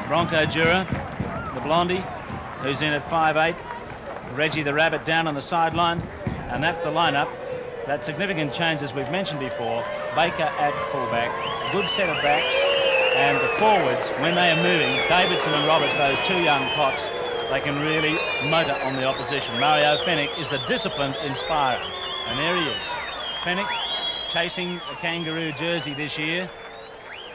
Bronco Dura, the blondie, who's in at 5'8". Reggie the Rabbit down on the sideline, and that's the lineup. That significant change, as we've mentioned before. Baker at fullback, a good set of backs, and the forwards, when they are moving, Davidson and Roberts, those two young pops, they can really motor on the opposition. Mario Fenech is the disciplined inspirer, and there he is. Fenech chasing a kangaroo jersey this year.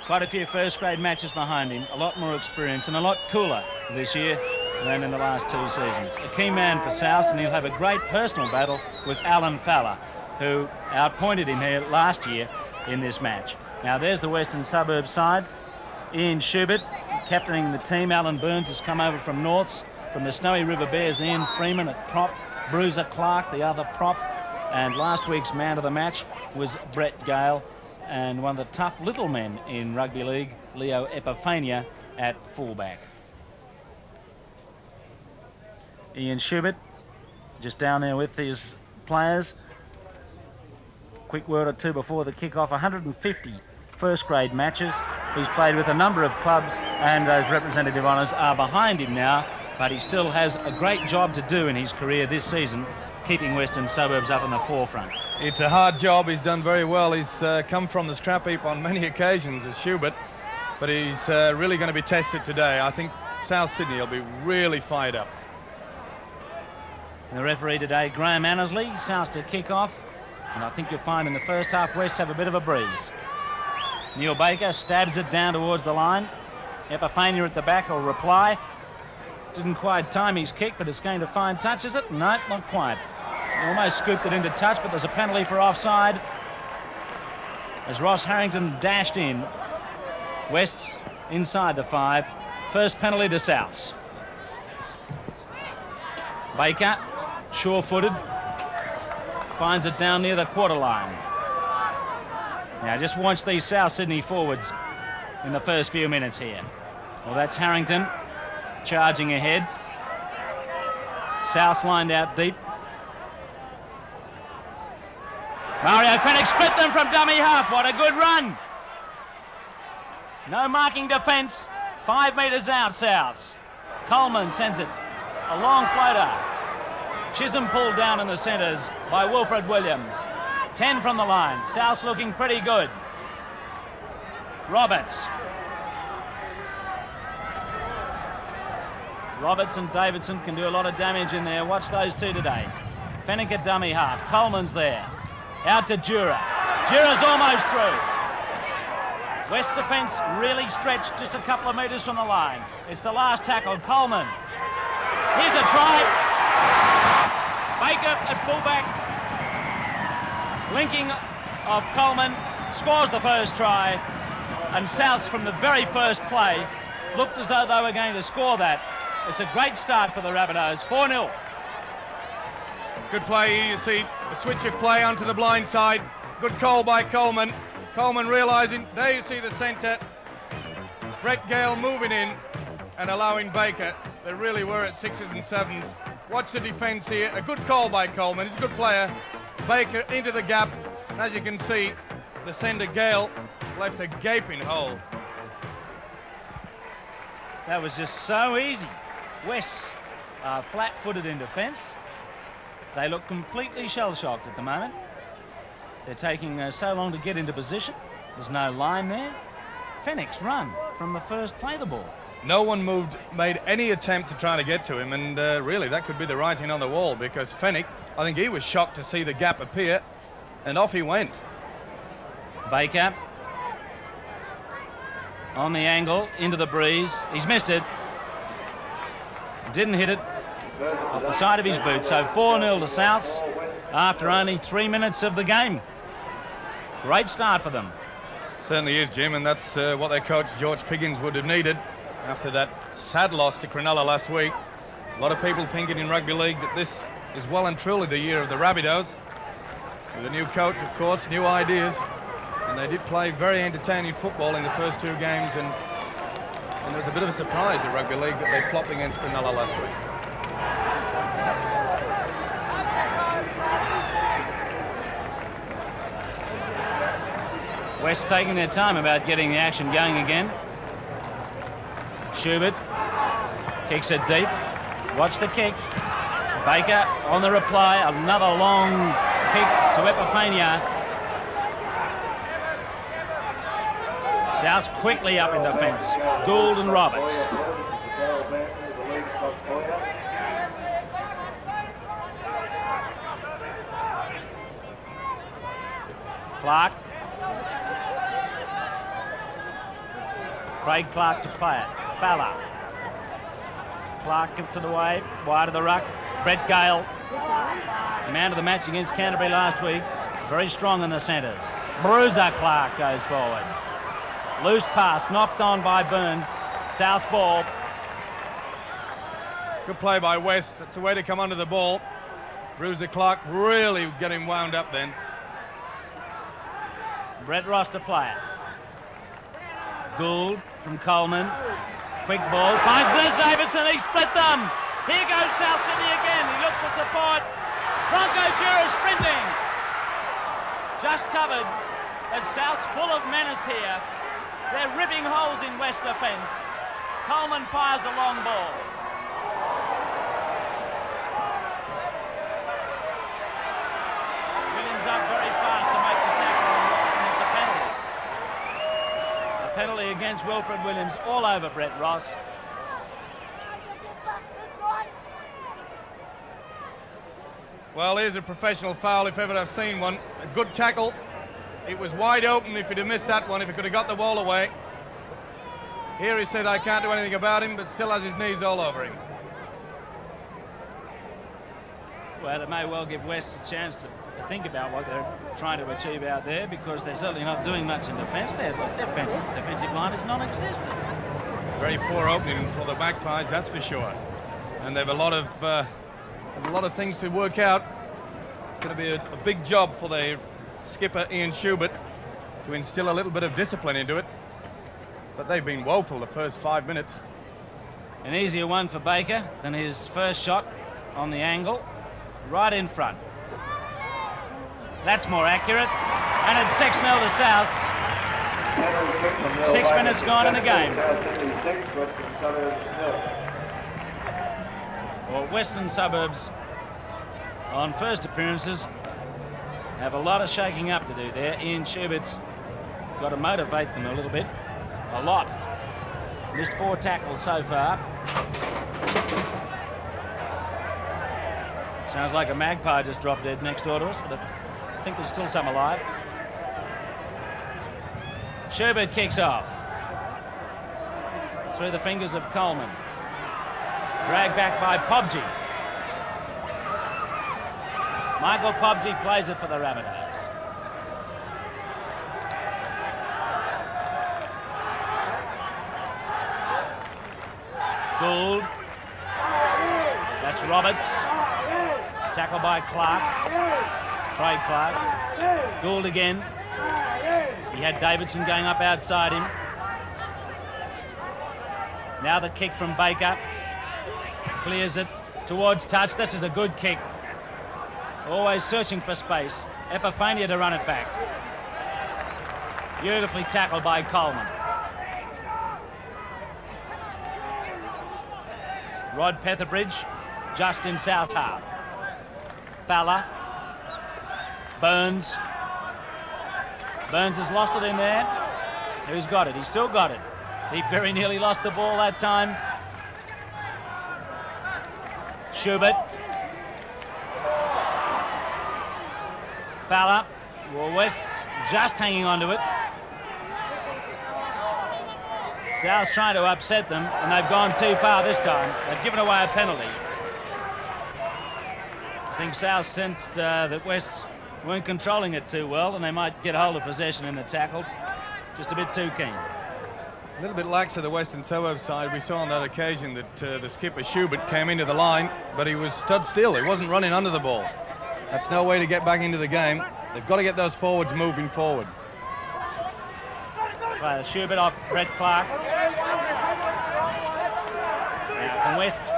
Quite a few first-grade matches behind him, a lot more experience and a lot cooler this year than in the last 2 seasons. A key man for South, and he'll have a great personal battle with Alan Fowler, who outpointed him here last year in this match. Now there's the Western Suburbs side. Ian Schubert captaining the team. Alan Burns has come over from Norths. From the Snowy River Bears, Ian Freeman at prop. Bruiser Clark, the other prop. And last week's man of the match was Brett Gale. And one of the tough little men in rugby league, Leo Epiphania, at fullback. Ian Schubert just down there with his players. Quick word or two before the kick-off. 150 first-grade matches. He's played with a number of clubs, and those representative honours are behind him now, but he still has a great job to do in his career this season, keeping Western Suburbs up in the forefront. It's a hard job. He's done very well. He's come from the scrap heap on many occasions as Schubert, but he's really going to be tested today. I think South Sydney will be really fired up. The referee today, Graham Annesley, South to kick off, and I think you'll find in the first half West have a bit of a breeze. Neil Baker stabs it down towards the line. Epiphania at the back will reply. Didn't quite time his kick, but it's going to find touch, is it? No, not quite. Almost scooped it into touch, but there's a penalty for offside as Ross Harrington dashed in. West's inside the 5. First penalty to Souths. Baker, sure-footed, finds it down near the quarter line. Now just watch these South Sydney forwards in the first few minutes here. Well, that's Harrington charging ahead. South's lined out deep. Mario Fenech split them from dummy half. What a good run. No marking defence. 5 metres out, Souths. Coleman sends it. A long floater. Chisholm pulled down in the centres by Wilfred Williams. 10 from the line. South's looking pretty good. Roberts and Davidson can do a lot of damage in there. Watch those two today. Fenech at dummy half. Coleman's there. Out to Dura. Dura's almost through. West defence really stretched just a couple of metres from the line. It's the last tackle. Coleman. Here's a try. Baker at fullback. Linking of Coleman. Scores the first try. And Souths from the very first play looked as though they were going to score that. It's a great start for the Rabbitohs. 4-0. Good play here, you see a switch of play onto the blind side. Good call by Coleman. Coleman realising, there you see the centre. Brett Gale moving in and allowing Baker. They really were at 6s and 7s. Watch the defence here. A good call by Coleman. He's a good player. Baker into the gap. And as you can see, the centre Gale left a gaping hole. That was just so easy. West are flat-footed in defence. They look completely shell-shocked at the moment. They're taking so long to get into position. There's no line there. Fenech's run from the first play the ball. No one made any attempt to try to get to him, and really that could be the writing on the wall, because Fenech, I think he was shocked to see the gap appear, and off he went. Baker on the angle, into the breeze. He's missed it. Didn't hit it off the side of his boot. So 4-0 to Souths after only 3 minutes of the game. Great start for them. Certainly is, Jim, and that's what their coach George Piggins would have needed after that sad loss to Cronulla last week. A lot of people thinking in rugby league that this is well and truly the year of the Rabbitohs. With a new coach, of course, new ideas, and they did play very entertaining football in the first 2 games, and it was a bit of a surprise at rugby league that they flopped against Cronulla last week. West taking their time about getting the action going again. Schubert kicks it deep. Watch the kick. Baker on the reply. Another long kick to Epifania. South quickly up in defence. Gould and Roberts. Clark. Craig Clark to play it. Fowler. Clark gets it away, wide of the ruck. Brett Gale, man of the match against Canterbury last week. Very strong in the centres. Bruiser Clark goes forward. Loose pass, knocked on by Burns. South's ball. Good play by West. That's the way to come under the ball. Bruiser Clark really getting wound up then. Brett Ross to play it. Gould from Coleman. Quick ball. Finds this Davidson. He split them. Here goes South Sydney again. He looks for support. Bronco Jura sprinting. Just covered. As South's full of menace here. They're ripping holes in West defence. Coleman fires the long ball. Williams up very fast to make the tackle on Ross, and it's a penalty. A penalty against Wilfred Williams all over Brett Ross. Well, here's a professional foul if ever I've seen one. A good tackle. It was wide open if he'd have missed that one, if he could have got the ball away. Here he said, I can't do anything about him, but still has his knees all over him. Well, it may well give West a chance to think about what they're trying to achieve out there, because they're certainly not doing much in defence. Their defensive line is non-existent. Very poor opening for the Magpies, that's for sure. And they've a lot of things to work out. It's going to be a big job for their skipper Ian Schubert to instill a little bit of discipline into it. But they've been woeful the first 5 minutes. An easier one for Baker than his first shot on the angle, right in front. That's more accurate, and it's 6-0 to South. 6 minutes gone in the game. Well, Western Suburbs, on first appearances, have a lot of shaking up to do there. Ian Schubert's got to motivate them a little bit. A lot. Missed 4 tackles so far. Sounds like a magpie just dropped dead next door to us, but I think there's still some alive. Schubert kicks off. Through the fingers of Coleman. Dragged back by Pobji. Michael Pobji plays it for the Rabbitohs. Gould. That's Roberts. Tackle by Clark. Craig Clark. Gould again. He had Davidson going up outside him. Now the kick from Baker. Clears it towards touch. This is a good kick. Always searching for space. Epifania to run it back. Beautifully tackled by Coleman. Rod Petherbridge just in South half. Fowler. Burns. Burns has lost it in there. Who's got it? He's still got it. He very nearly lost the ball that time. Schubert. Fowler. Well, West's just hanging on to it. South's trying to upset them, and they've gone too far this time. They've given away a penalty. I think South sensed that West weren't controlling it too well, and they might get a hold of possession in the tackle. Just a bit too keen. A little bit lax of the Western Suburbs side. We saw on that occasion that the skipper Schubert came into the line, but he was stood still. He wasn't running under the ball. That's no way to get back into the game. They've got to get those forwards moving forward. Right, Schubert off Brett Clark. Now can West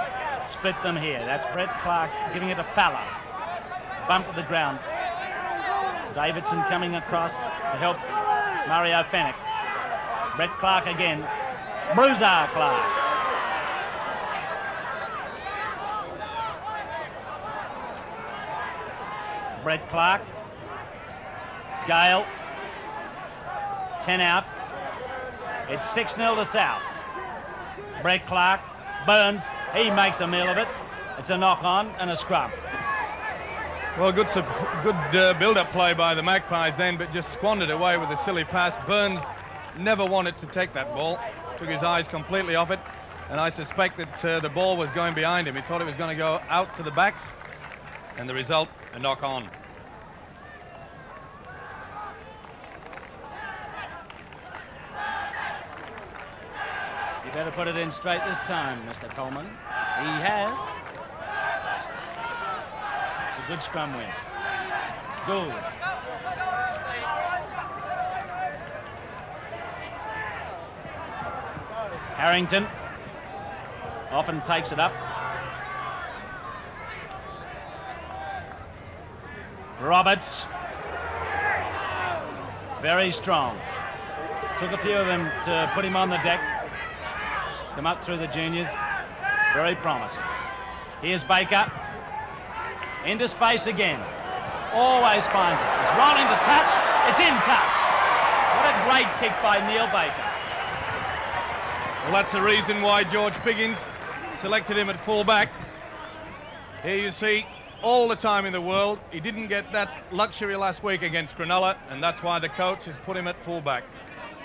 split them here? That's Brett Clark giving it to Fowler. Bump to the ground. Davidson coming across to help Mario Fennick. Brett Clark again. Bruiser Clark. Brett Clark. Gale. 10 out. It's 6-0 to Souths. Brett Clark. Burns. He makes a meal of it. It's a knock-on and a scrum. Well, good build-up play by the Magpies then, but just squandered away with a silly pass. Burns never wanted to take that ball. Took his eyes completely off it. And I suspect that the ball was going behind him. He thought it was going to go out to the backs. And the result, a knock-on. You better put it in straight this time, Mr. Coleman. He has. It's a good scrum win. Gould. Harrington often takes it up. Roberts. Very strong. Took a few of them to put him on the deck. Come up through the juniors. Very promising. Here's Baker. Into space again. Always finds it. It's rolling to touch. It's in touch. What a great kick by Neil Baker. Well, that's the reason why George Piggins selected him at full-back. Here you see all the time in the world. He didn't get that luxury last week against Cronulla, and that's why the coach has put him at full-back.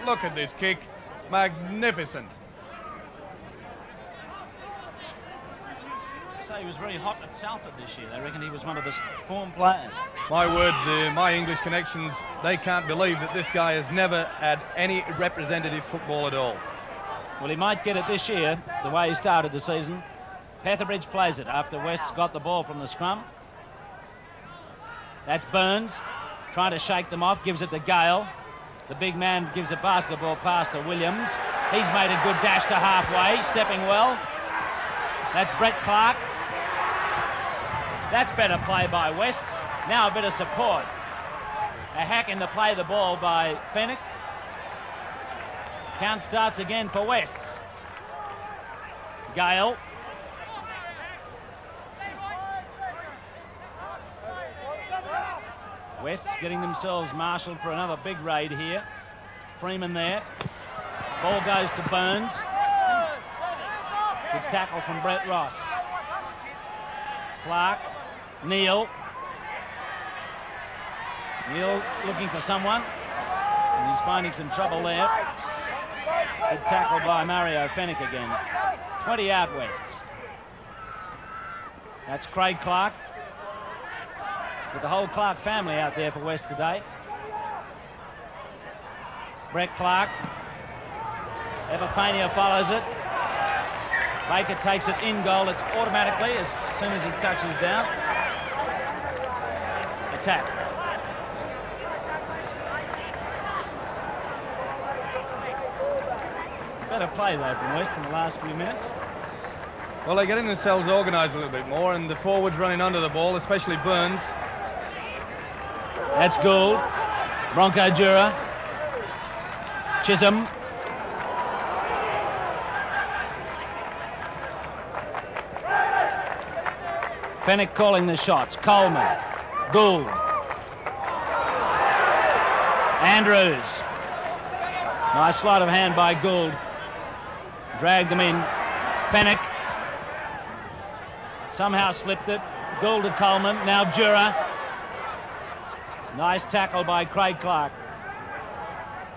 Look at this kick. Magnificent. So he was very hot at Salford this year. They reckon he was one of the form players. My word, my English connections, they can't believe that this guy has never had any representative football at all. Well, he might get it this year, the way he started the season. Petherbridge plays it after West's got the ball from the scrum. That's Burns, trying to shake them off, gives it to Gale. The big man gives a basketball pass to Williams. He's made a good dash to halfway, stepping well. That's Brett Clark. That's better play by Wests. Now a bit of support. A hack in the play of the ball by Fenwick. Count starts again for Wests. Gale. Wests getting themselves marshalled for another big raid here. Freeman there. Ball goes to Burns. Good tackle from Brett Ross. Clark. Neil. Neil's looking for someone. And he's finding some trouble there. Good tackle by Mario Fenwick again. 20 out Wests. That's Craig Clark. With the whole Clark family out there for West today. Brett Clark. Epifania follows it. Baker takes it in goal. It's automatically as soon as he touches down. Attack. Better play though from West in the last few minutes. Well, they're getting themselves organised a little bit more, and the forwards running under the ball, especially Burns. That's Gould. Bronco Jura. Chisholm. Fenwick calling the shots. Coleman. Gould. Andrews. Nice sleight of hand by Gould. Dragged them in. Fenwick. Somehow slipped it. Gould to Coleman. Now Jura. Nice tackle by Craig Clark.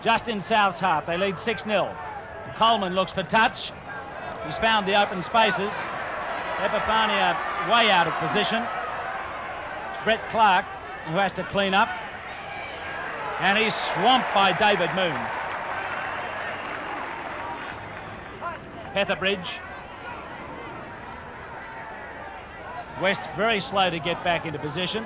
Just in South's half. They lead 6-0. Coleman looks for touch. He's found the open spaces. Epifania way out of position. It's Brett Clark who has to clean up. And he's swamped by David Moon. Petherbridge. West very slow to get back into position.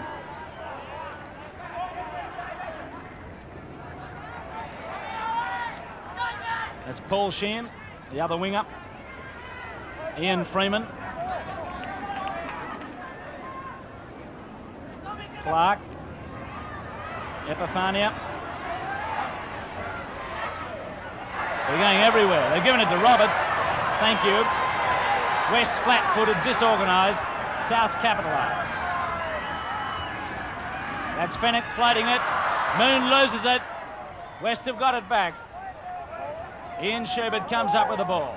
That's Paul Sheehan, the other winger. Ian Freeman. Clark. Epifania. They're going everywhere. They're giving it to Roberts. Thank you. West flat-footed, disorganised. South capitalise. That's Fennick floating it. Moon loses it. West have got it back. Ian Schubert comes up with the ball.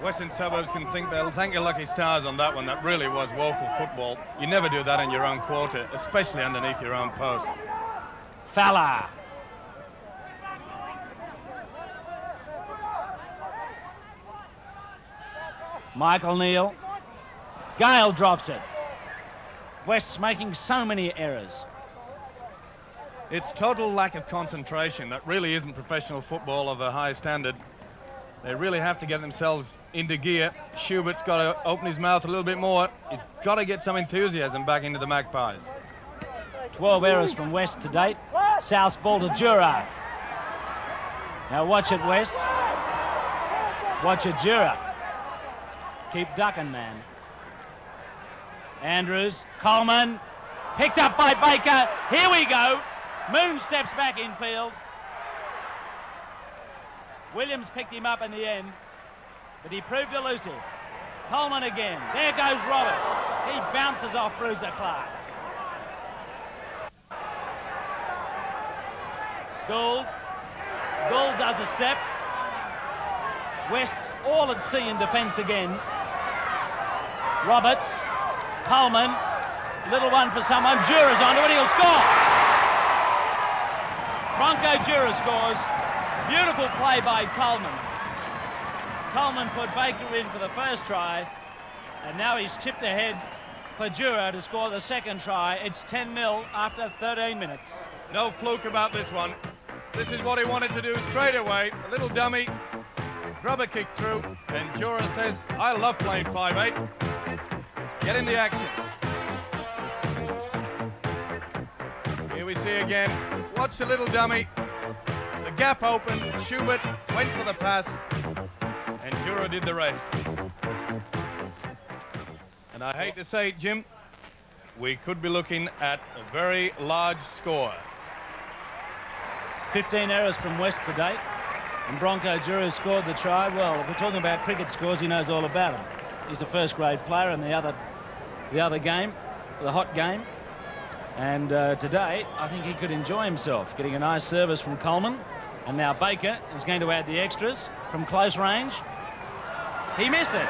Western Suburbs can think they'll thank your lucky stars on that one. That really was woeful football. You never do that in your own quarter, especially underneath your own post. Fowler. Michael Neal. Gale drops it. West's making so many errors. It's total lack of concentration. That really isn't professional football of a high standard. They really have to get themselves into gear. Schubert's got to open his mouth a little bit more. He's got to get some enthusiasm back into the Magpies. 12 errors from West to date. South's ball to Jura. Now watch it, West. Watch it, Jura. Keep ducking, man. Andrews, Coleman, picked up by Baker. Here we go. Moon steps back in field. Williams picked him up in the end, but he proved elusive. Coleman again. There goes Roberts. He bounces off Bruiser Clark. Gould. Gould does a step. West's all at sea in defence again. Roberts. Coleman. Little one for someone. Jura's onto it. He'll score. Bronco Jura scores. Beautiful play by Coleman. Coleman put Baker in for the first try, and now he's chipped ahead for Jura to score the second try. It's 10-0 after 13 minutes. No fluke about this one. This is what he wanted to do straight away. A little dummy, grub a kick through, and Jura says, I love playing 5-8. Get in the action. Here we see again. Watch the little dummy. The gap opened. Schubert went for the pass, and Jura did the rest. And I hate to say it, Jim, we could be looking at a very large score. 15 errors from West to date, and Bronco Jura scored the try. Well, if we're talking about cricket scores, he knows all about them. He's a first-grade player in the other game, the hot game. And today, I think he could enjoy himself, getting a nice service from Coleman. And now Baker is going to add the extras from close range. He missed it.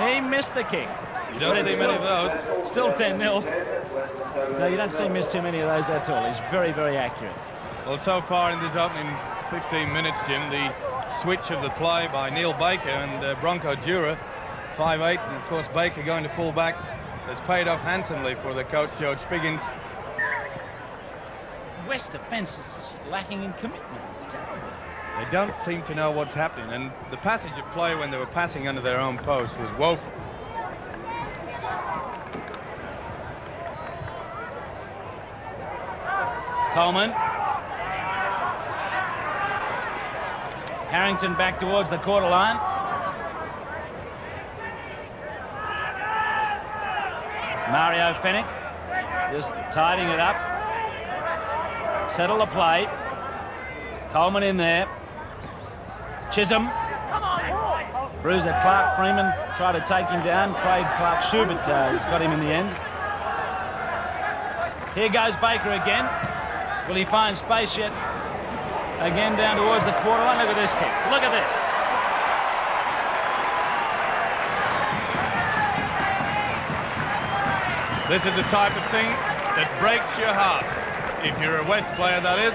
He missed the kick. You don't see many of those. Still 10-0. No, you don't see him miss too many of those at all. He's very, very accurate. Well, so far in this opening 15 minutes, Jim, the switch of the play by Neil Baker and Bronco Jura, 5-8, and of course Baker going to full back, has paid off handsomely for the coach, George Spiggins. West defence is just lacking in commitment. It's terrible. They don't seem to know what's happening, and the passage of play when they were passing under their own post was woeful. Coleman. Harrington back towards the quarter line. Mario Fennick just tidying it up. Settle the play. Coleman in there. Chisholm. Bruiser Clark Freeman tried to take him down. Craig Clark Schubert has got him in the end. Here goes Baker again. Will he find space yet? Again down towards the quarter line. Look at this kick. Look at this. This is the type of thing that breaks your heart. If you're a West player, that is.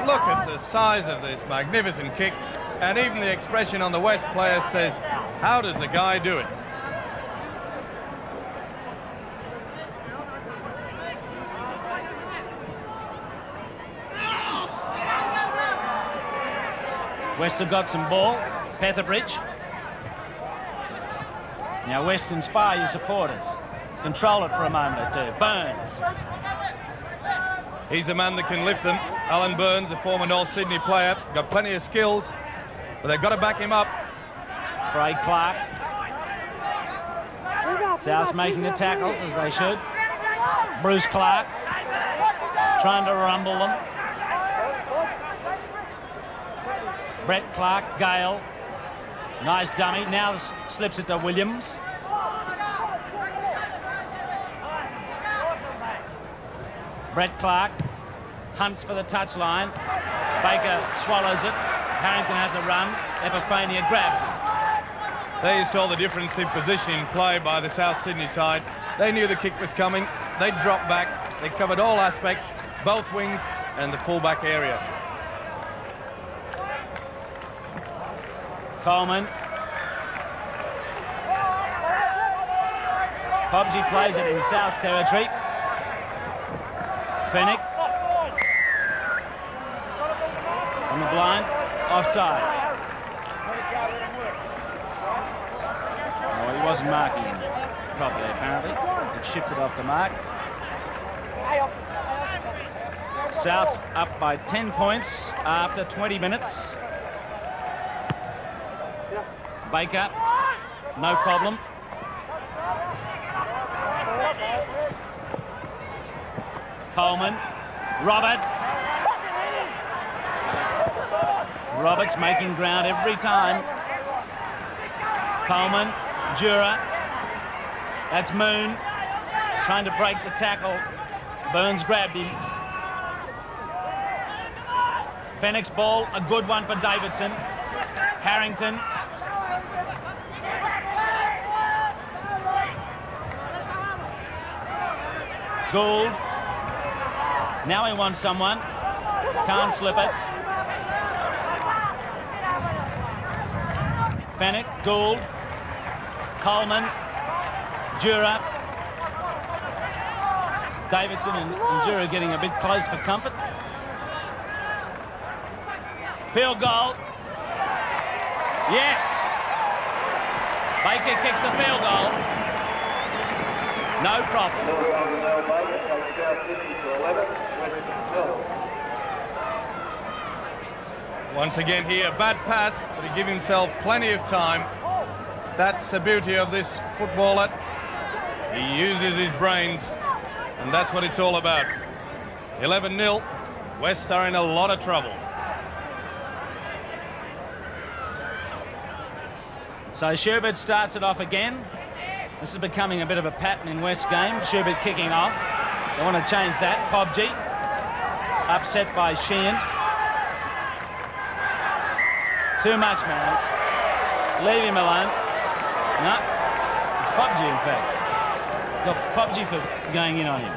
Look at the size of this magnificent kick. And even the expression on the West player says, how does the guy do it? West have got some ball. Petherbridge. Now West inspire your supporters. Control it for a moment or two. Burns. He's the man that can lift them. Alan Burns, a former North Sydney player, got plenty of skills, but they've got to back him up. Craig Clark. South's making the tackles as they should. Bruce Clark trying to rumble them. Brett Clark, Gale. Nice dummy. Now slips it to Williams. Brett Clark hunts for the touchline. Baker swallows it. Harrington has a run. Epiphania grabs it. There you saw the difference in position in play by the South Sydney side. They knew the kick was coming. They dropped back. They covered all aspects, both wings and the fullback area. Coleman. Pobji plays it in South territory. Fennick. On the blind. Offside. Oh, he wasn't marking him properly, apparently. It shifted off the mark. South's up by 10 points after 20 minutes. Baker, no problem. Coleman, Roberts. Roberts making ground every time. Coleman, Jura. That's Moon trying to break the tackle. Burns grabbed him. Fennick's ball, a good one for Davidson. Harrington. Gould. Now he wants someone. Can't slip it. Fennick, Gould, Coleman, Jura. Davidson and Jura getting a bit close for comfort. Field goal. Yes. Baker kicks the field goal. No problem. Once again here, bad pass, but he gave himself plenty of time. That's the beauty of this footballer. He uses his brains, and that's what it's all about. 11-0. Wests are in a lot of trouble. So Schubert starts it off again. This is becoming a bit of a pattern in West game. Schubert kicking off. They want to change that. Pobji upset by Sheehan. Too much, man. Leave him alone. No, it's Pobji, in fact. Got Pobji for going in on him.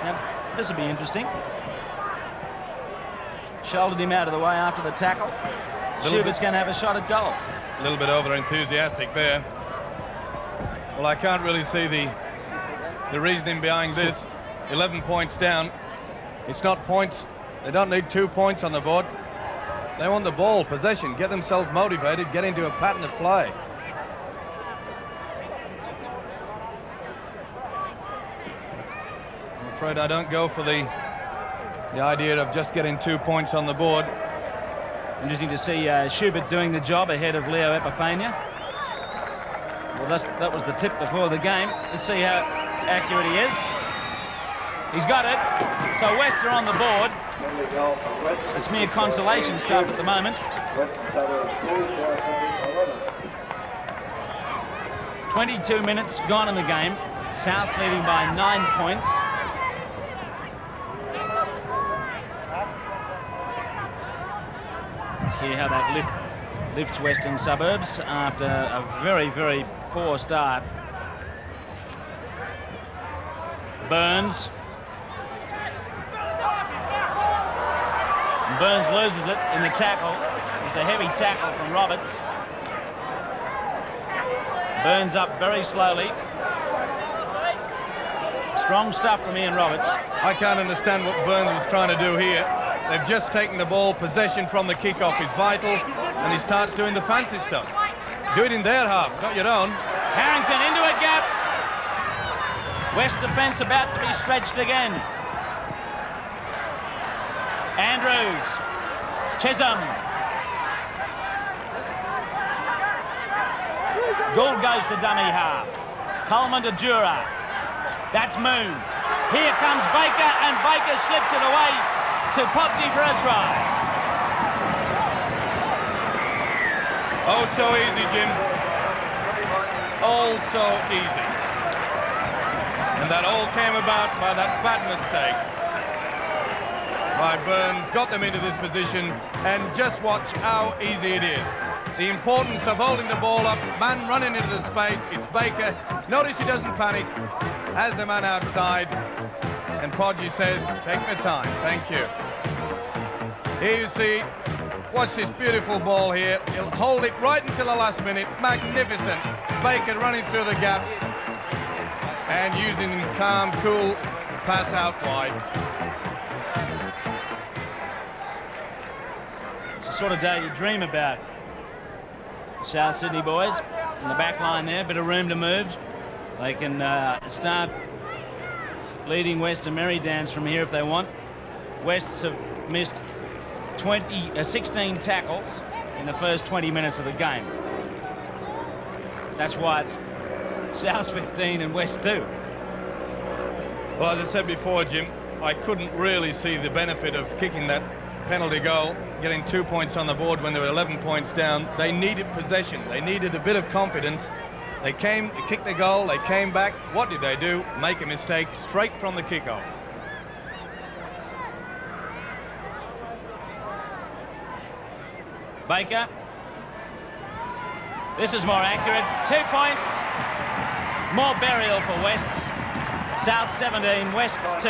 Now, this will be interesting. Shouldered him out of the way after the tackle. Schubert's going to have a shot at goal. A little bit over-enthusiastic there. Well, I can't really see the reasoning behind this. 11 points down. It's not points. They don't need 2 points on the board. They want the ball, possession, get themselves motivated, get into a pattern of play. I'm afraid I don't go for the idea of just getting 2 points on the board. Interesting to see Schubert doing the job ahead of Leo Epiphania. Well, that was the tip before the game. Let's see how accurate he is. He's got it. So West are on the board. It's mere consolation stuff at the moment. 22 minutes gone in the game. South's leading by 9 points. Let's see how that lifts Western Suburbs after a very, very poor start. Burns. Burns loses it in the tackle. It's a heavy tackle from Roberts. Burns up very slowly. Strong stuff from Ian Roberts. I can't understand what Burns was trying to do here. They've just taken the ball. Possession from the kickoff is vital, and he starts doing the fancy stuff. Do it in their half, not your own. Harrington into a gap. West defence about to be stretched again. Andrews. Chisholm. Gould goes to dummy half. Coleman to Jura. That's Moon. Here comes Baker, and Baker slips it away to Pobji for a try. Oh, so easy, Jim. Oh, so easy. And that all came about by that bad mistake by Burns. Got them into this position, and just watch how easy it is. The importance of holding the ball up, man running into the space. It's Baker. Notice he doesn't panic. Has the man outside, and Podgy says, take my time, thank you. Here you see, watch this beautiful ball here. He'll hold it right until the last minute. Magnificent. Baker running through the gap and using calm, cool pass out wide. It's the sort of day you dream about. South Sydney boys in the back line there, bit of room to move. They can start leading West to merry dance from here if they want. Wests have missed 16 tackles in the first 20 minutes of the game. That's why it's South 15 and West 2. Well, as I said before, Jim, I couldn't really see the benefit of kicking that penalty goal, getting 2 points on the board when they were 11 points down. They needed possession. They needed a bit of confidence. They kicked the goal, they came back. What did they do? Make a mistake straight from the kickoff. Baker. This is more accurate. 2 points. More burial for Wests. South 17, Wests 2.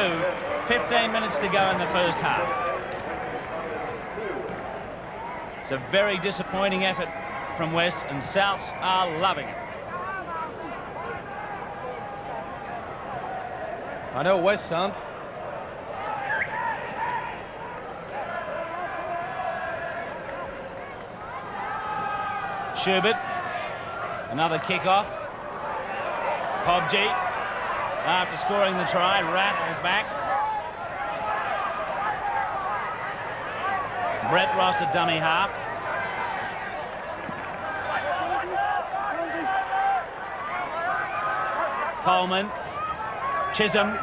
15 minutes to go in the first half. It's a very disappointing effort from West, and Souths are loving it. I know West aren't. Schubert, another kick-off. Podgy, after scoring the try, rattles back. Brett Ross, a dummy half. Coleman, Chisholm.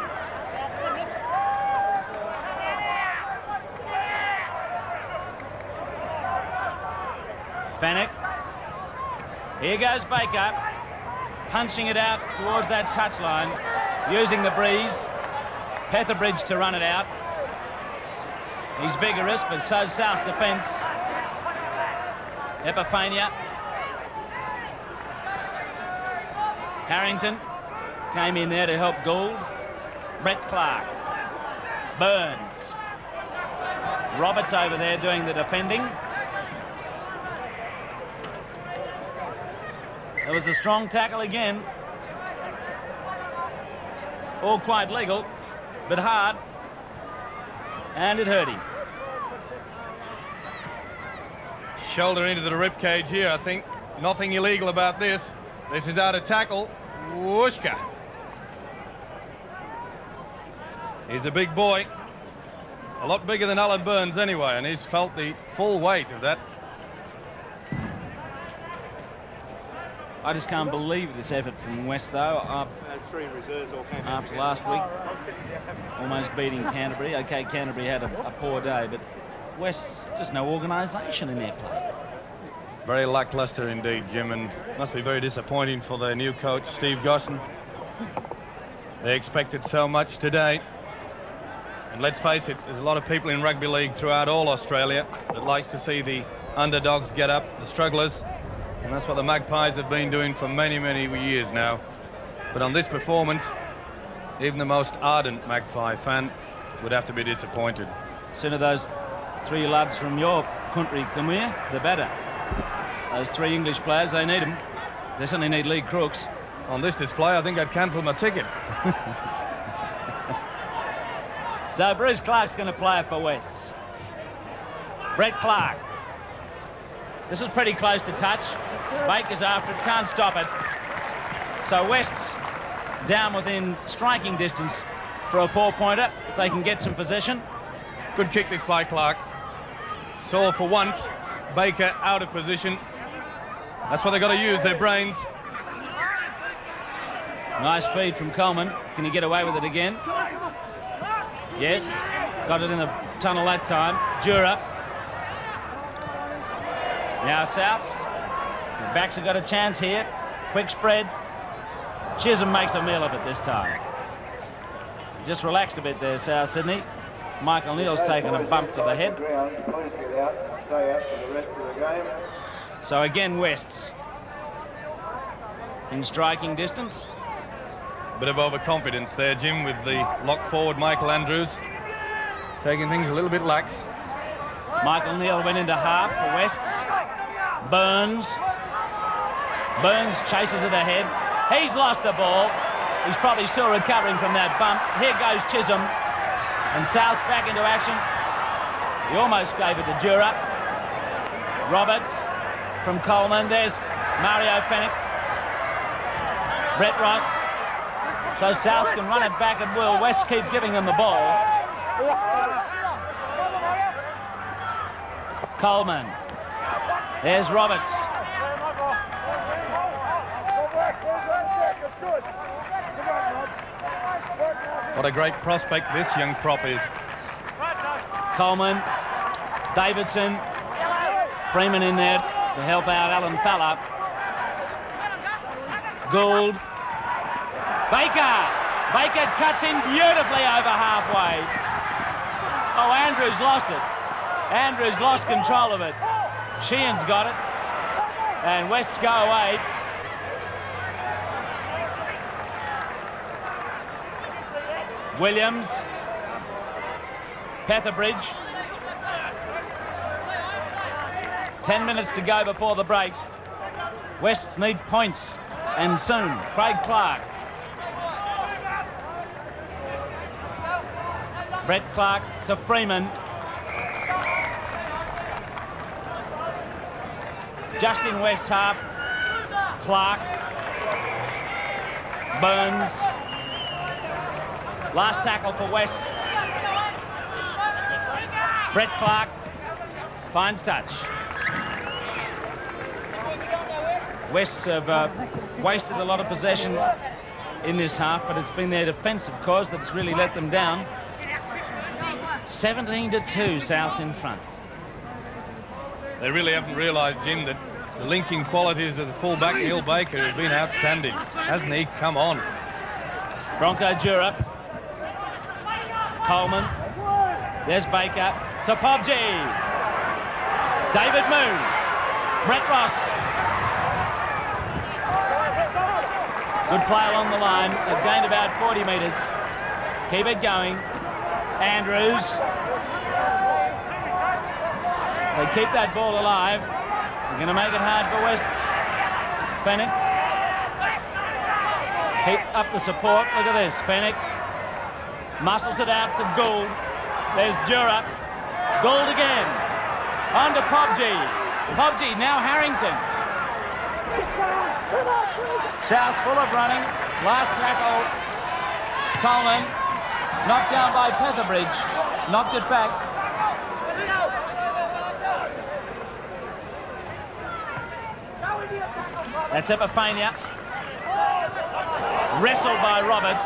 Fennick. Here goes Baker, punching it out towards that touchline, using the breeze. Petherbridge to run it out. He's vigorous, but so's South's defence. Epiphania. Harrington came in there to help Gould. Brett Clark. Burns. Roberts over there doing the defending. There was a strong tackle again. All quite legal, but hard. And it hurt him. Shoulder into the rib cage here, I think. Nothing illegal about this. This is out of tackle. Whooshka. He's a big boy. A lot bigger than Alan Burns anyway, and he's felt the full weight of that. I just can't believe this effort from West, though. After last week, almost beating Canterbury. OK, Canterbury had a poor day, but West's just no organisation in their play. Very lacklustre indeed, Jim, and must be very disappointing for their new coach, Steve Gosson. They expected so much today. And let's face it, there's a lot of people in rugby league throughout all Australia that likes to see the underdogs get up, the strugglers. And that's what the Magpies have been doing for many, many years now. But on this performance, even the most ardent Magpie fan would have to be disappointed. Sooner those 3 lads from your country come here, the better. Those 3 English players, they need them. They certainly need Lee Crooks. On this display, I think I'd cancel my ticket. So Bruce Clark's going to play it for Wests. Brett Clark. This is pretty close to touch. Baker's after it, can't stop it. So West's down within striking distance for a 4-pointer, if they can get some possession. Good kick this by Clark. Saw for once, Baker out of position. That's what they've got to use, their brains. Nice feed from Coleman. Can he get away with it again? Yes, got it in the tunnel that time. Jura. Now Souths. The backs have got a chance here. Quick spread. Chisholm makes a meal of it this time. Just relaxed a bit there, South Sydney. Michael Neal's taken a bump to the head. So again, Wests in striking distance. Bit of overconfidence there, Jim, with the lock forward Michael Andrews. Taking things a little bit lax. Michael Neal went into half for Wests. Burns chases it ahead. He's lost the ball. He's probably still recovering from that bump. Here goes Chisholm. And South's back into action. He almost gave it to Jura. Roberts from Coleman. There's Mario Fennick. Brett Ross. So South can run it back at will. West keep giving them the ball. Coleman. There's Roberts. What a great prospect this young prop is. Coleman, Davidson, Freeman in there to help out Alan Fowler. Gould, Baker cuts in beautifully over halfway. Oh, Andrews lost it. Andrews lost control of it. Sheehan's got it. And Wests go away. Williams, Petherbridge. 10 minutes to go before the break. West need points, and soon. Craig Clark. Brett Clark to Freeman. Just in West's half. Clark. Burns. Last tackle for Wests. Brett Clark finds touch. Wests have wasted a lot of possession in this half, but it's been their defensive cause that's really let them down. 17-2, South in front. They really haven't realised, Jim, that the linking qualities of the fullback Neil Baker have been outstanding. Hasn't he? Come on. Bronco Jura. Coleman. There's Baker. To Pobji. David Moon. Brett Ross. Good play along the line. They've gained about 40 metres. Keep it going. Andrews. They keep that ball alive. They're going to make it hard for Wests. Fennick. Keep up the support. Look at this. Fennick muscles it out to Gould. There's Jura. Gould again. On to Pobji. Pobji, now Harrington. South full of running. Last tackle. Coleman. Knocked down by Petherbridge. Knocked it back. That's Epifania. Wrestled by Roberts.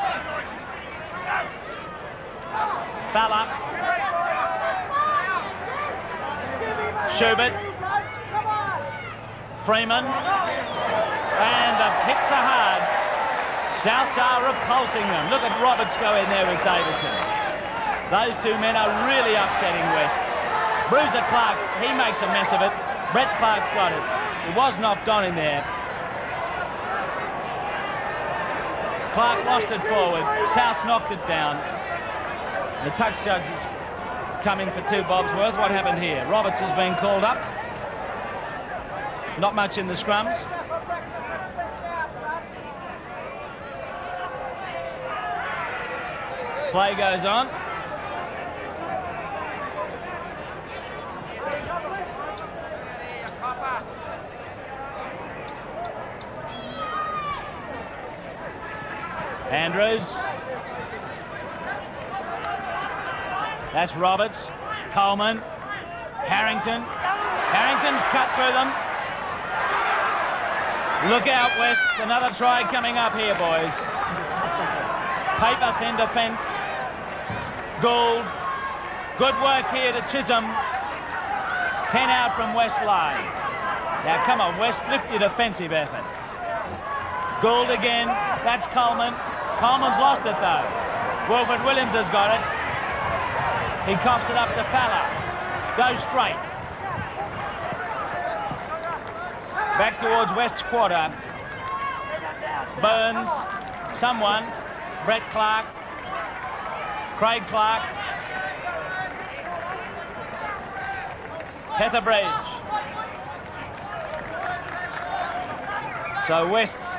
Fowler. Schubert. Freeman. And the hits are hard. Souths are repulsing them. Look at Roberts go in there with Davidson. Those two men are really upsetting Wests. Bruiser Clark, he makes a mess of it. Brett Clark's got it. He was knocked on in there. Clark lost it forward. South knocked it down. The touch judge is coming for 2 bobs worth. What happened here? Roberts has been called up. Not much in the scrums. Play goes on. Andrews. That's Roberts. Coleman. Harrington. Harrington's cut through them. Look out, Wests. Another try coming up here, boys. Paper thin defence. Gould. Good work here to Chisholm. 10 out from West line. Now come on, West, lift your defensive effort. Gould again. That's Coleman. Coleman's lost it though. Wilfred Williams has got it. He coughs it up to Fowler. Goes straight. Back towards West's quarter. Burns. Someone. Brett Clark. Craig Clark. Petherbridge. So West's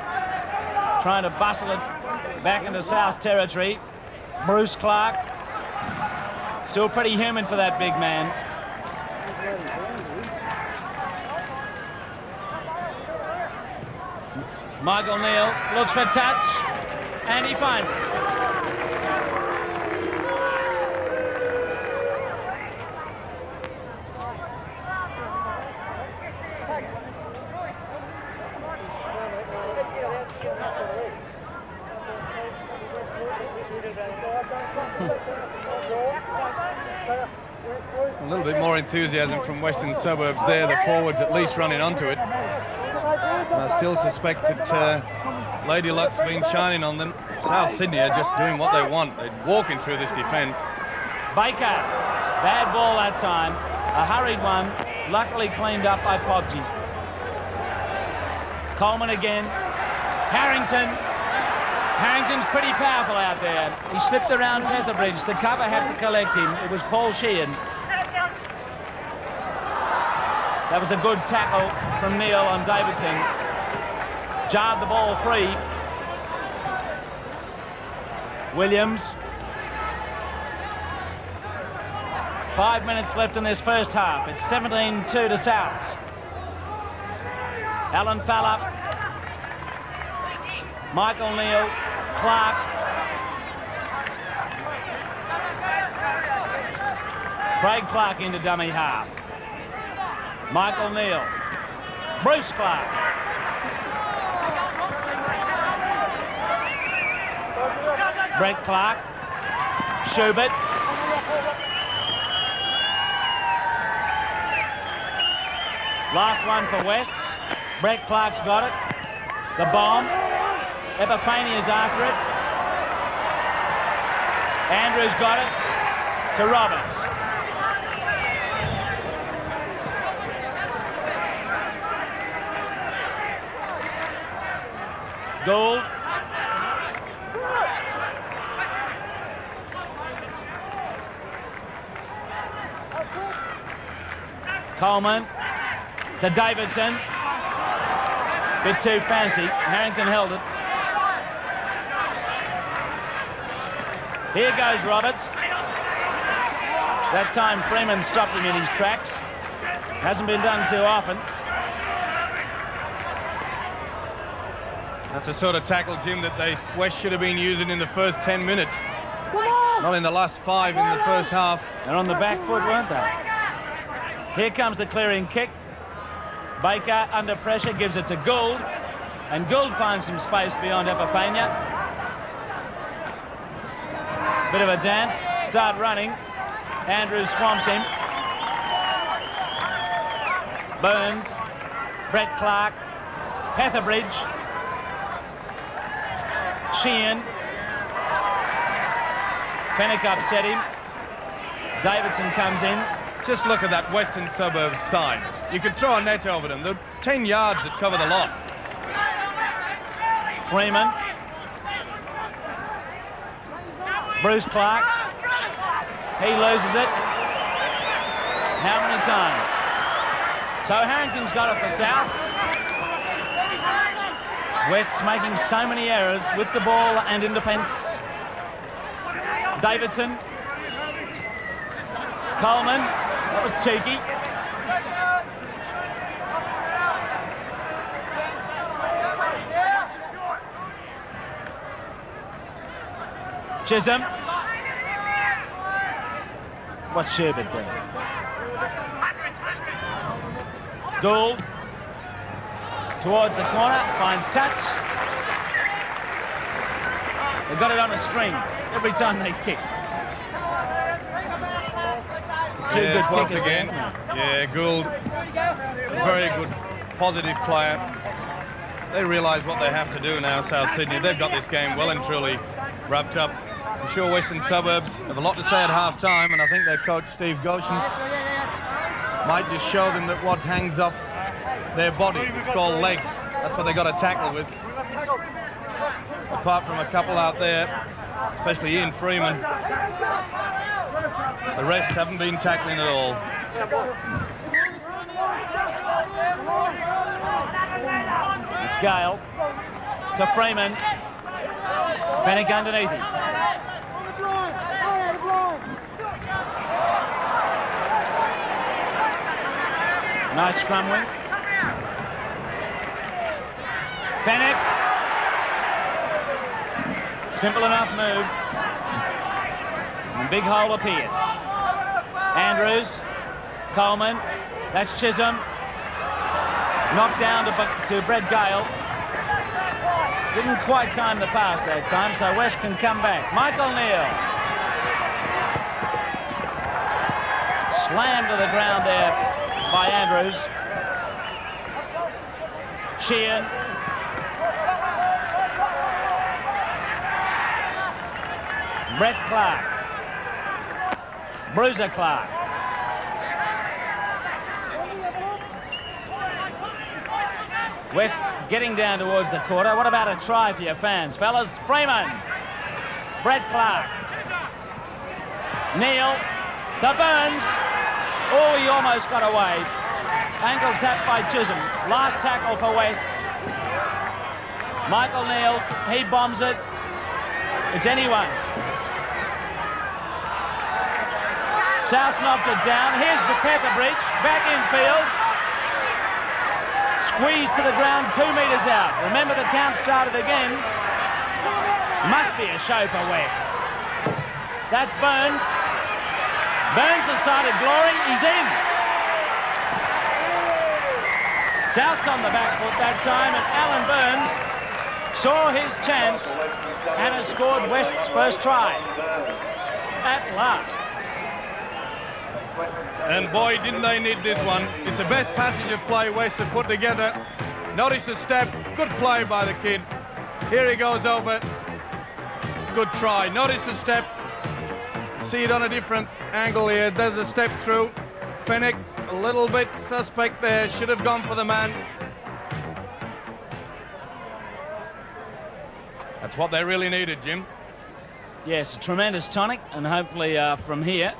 trying to bustle it back into South territory. Bruce Clark. Still pretty human for that big man. Michael Neal looks for touch, and he finds it. A little bit more enthusiasm from Western Suburbs there, the forwards at least running onto it. I still suspect that Lady Luck's been shining on them. South Sydney are just doing what they want. They're walking through this defence. Baker, bad ball that time. A hurried one, luckily cleaned up by Podgy. Coleman again. Harrington. Harrington's pretty powerful out there. He slipped around Petherbridge. The cover had to collect him. It was Paul Sheehan. That was a good tackle from Neil on Davidson. Jarred the ball free. Williams. 5 minutes left in this first half. It's 17-2 to Souths. Alan Fowler. Michael Neal. Clark. Craig Clark into dummy half. Michael Neal. Bruce Clark. Brett Clark. Schubert. Last one for West. Brett Clark's got it. The bomb. Epiphania's after it. Andrews got it to Roberts. Gould. Coleman to Davidson. Bit too fancy. Harrington held it. Here goes Roberts. That time Freeman stopped him in his tracks. Hasn't been done too often. That's the sort of tackle, Jim, that West should have been using in the first 10 minutes. Not in the last 5 in the first half. They're on the back foot, weren't they? Here comes the clearing kick. Baker under pressure gives it to Gould. And Gould finds some space beyond Epiphania. Bit of a dance. Start running. Andrews swamps him. Burns. Brett Clark. Petherbridge. Sheehan. Fennick upset him. Davidson comes in. Just look at that Western Suburbs side. You could throw a net over them. They're 10 yards that cover the lot. Freeman. Bruce Clark. He loses it. How many times? So Harrington's got it for Souths. West's making so many errors with the ball and in defence. Davidson. Coleman. That was cheeky. Chisholm. What's Sherbert doing? Gould. Towards the corner. Finds touch. They've got it on a string every time they kick. Two good kickers again. Yeah, Gould, a very good, positive player. They realise what they have to do now, South Sydney. They've got this game well and truly wrapped up. I'm sure Western Suburbs have a lot to say at half-time, and I think their coach, Steve Goshen, might just show them that what hangs off their bodies, it's called legs. That's what they got to tackle with. Apart from a couple out there, especially Ian Freeman, the rest haven't been tackling at all. It's Gale to Freeman. Fennick underneath him. Nice scrum win. Fennick. Simple enough move. And big hole appeared. Andrews. Coleman. That's Chisholm. Knocked down to Brett Gale. Didn't quite time the pass that time, so West can come back. Michael Neal. Slammed to the ground there by Andrews. Sheehan. Brett Clark. Bruiser Clark. West's getting down towards the quarter. What about a try for your fans, fellas? Freeman. Brett Clark. Neal. To Burns. Oh, he almost got away. Ankle tap by Chisholm. Last tackle for Wests. Michael Neal. He bombs it. It's anyone's. South knocked it down. Here's the Pepper Bridge. Back in field. Squeezed to the ground, 2 metres out. Remember, the count started again. Must be a show for Wests. That's Burns. Burns has sighted glory. He's in. South's on the back foot that time, and Alan Burns saw his chance and has scored West's first try. At last. And boy, didn't they need this one. It's the best passage of play West have put together. Notice the step. Good play by the kid. Here he goes over. Good try. Notice the step. See it on a different angle here. There's a step through. Fennick, a little bit suspect there. Should have gone for the man. That's what they really needed, Jim. Yes, a tremendous tonic, and hopefully from here,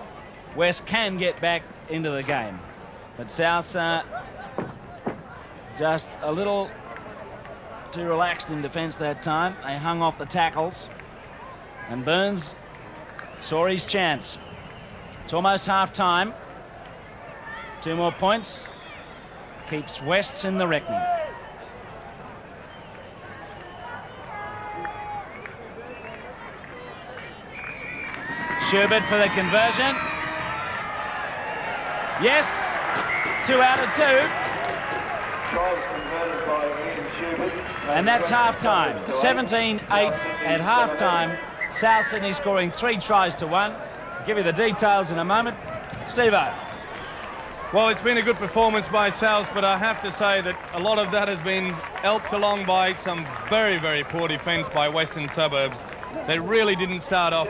West can get back into the game. But South just a little too relaxed in defence that time. They hung off the tackles, and Burns saw his chance. It's almost half-time. 2 more points. Keeps Wests in the reckoning. Schubert for the conversion. Yes, 2 out of 2. And that's half-time. 17-8 at half-time. South Sydney scoring 3 tries to 1. I'll give you the details in a moment. Steve-O. Well, it's been a good performance by South, but I have to say that a lot of that has been helped along by some very, very poor defence by Western Suburbs. They really didn't start off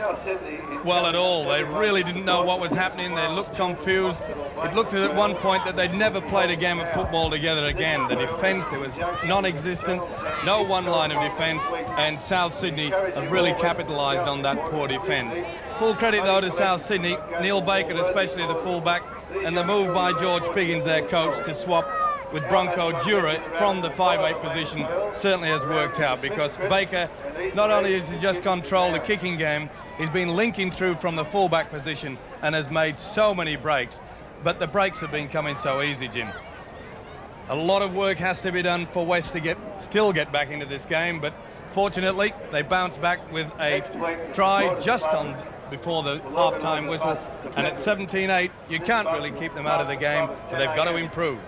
well at all. They really didn't know what was happening. They looked confused. It looked at one point that they'd never played a game of football together again. The defence, there was non-existent, no one line of defence, and South Sydney have really capitalised on that poor defence. Full credit, though, to South Sydney, Neil Baker, especially the fullback, and the move by George Piggins, their coach, to swap with Bronco Dura from the 5'8" position certainly has worked out, because Baker, not only has he just controlled the kicking game, he's been linking through from the fullback position and has made so many breaks. But the breaks have been coming so easy, Jim. A lot of work has to be done for West to still get back into this game, but fortunately they bounced back with a try just on before the half-time whistle, and at 17-8 you can't really keep them out of the game, but they've got to improve.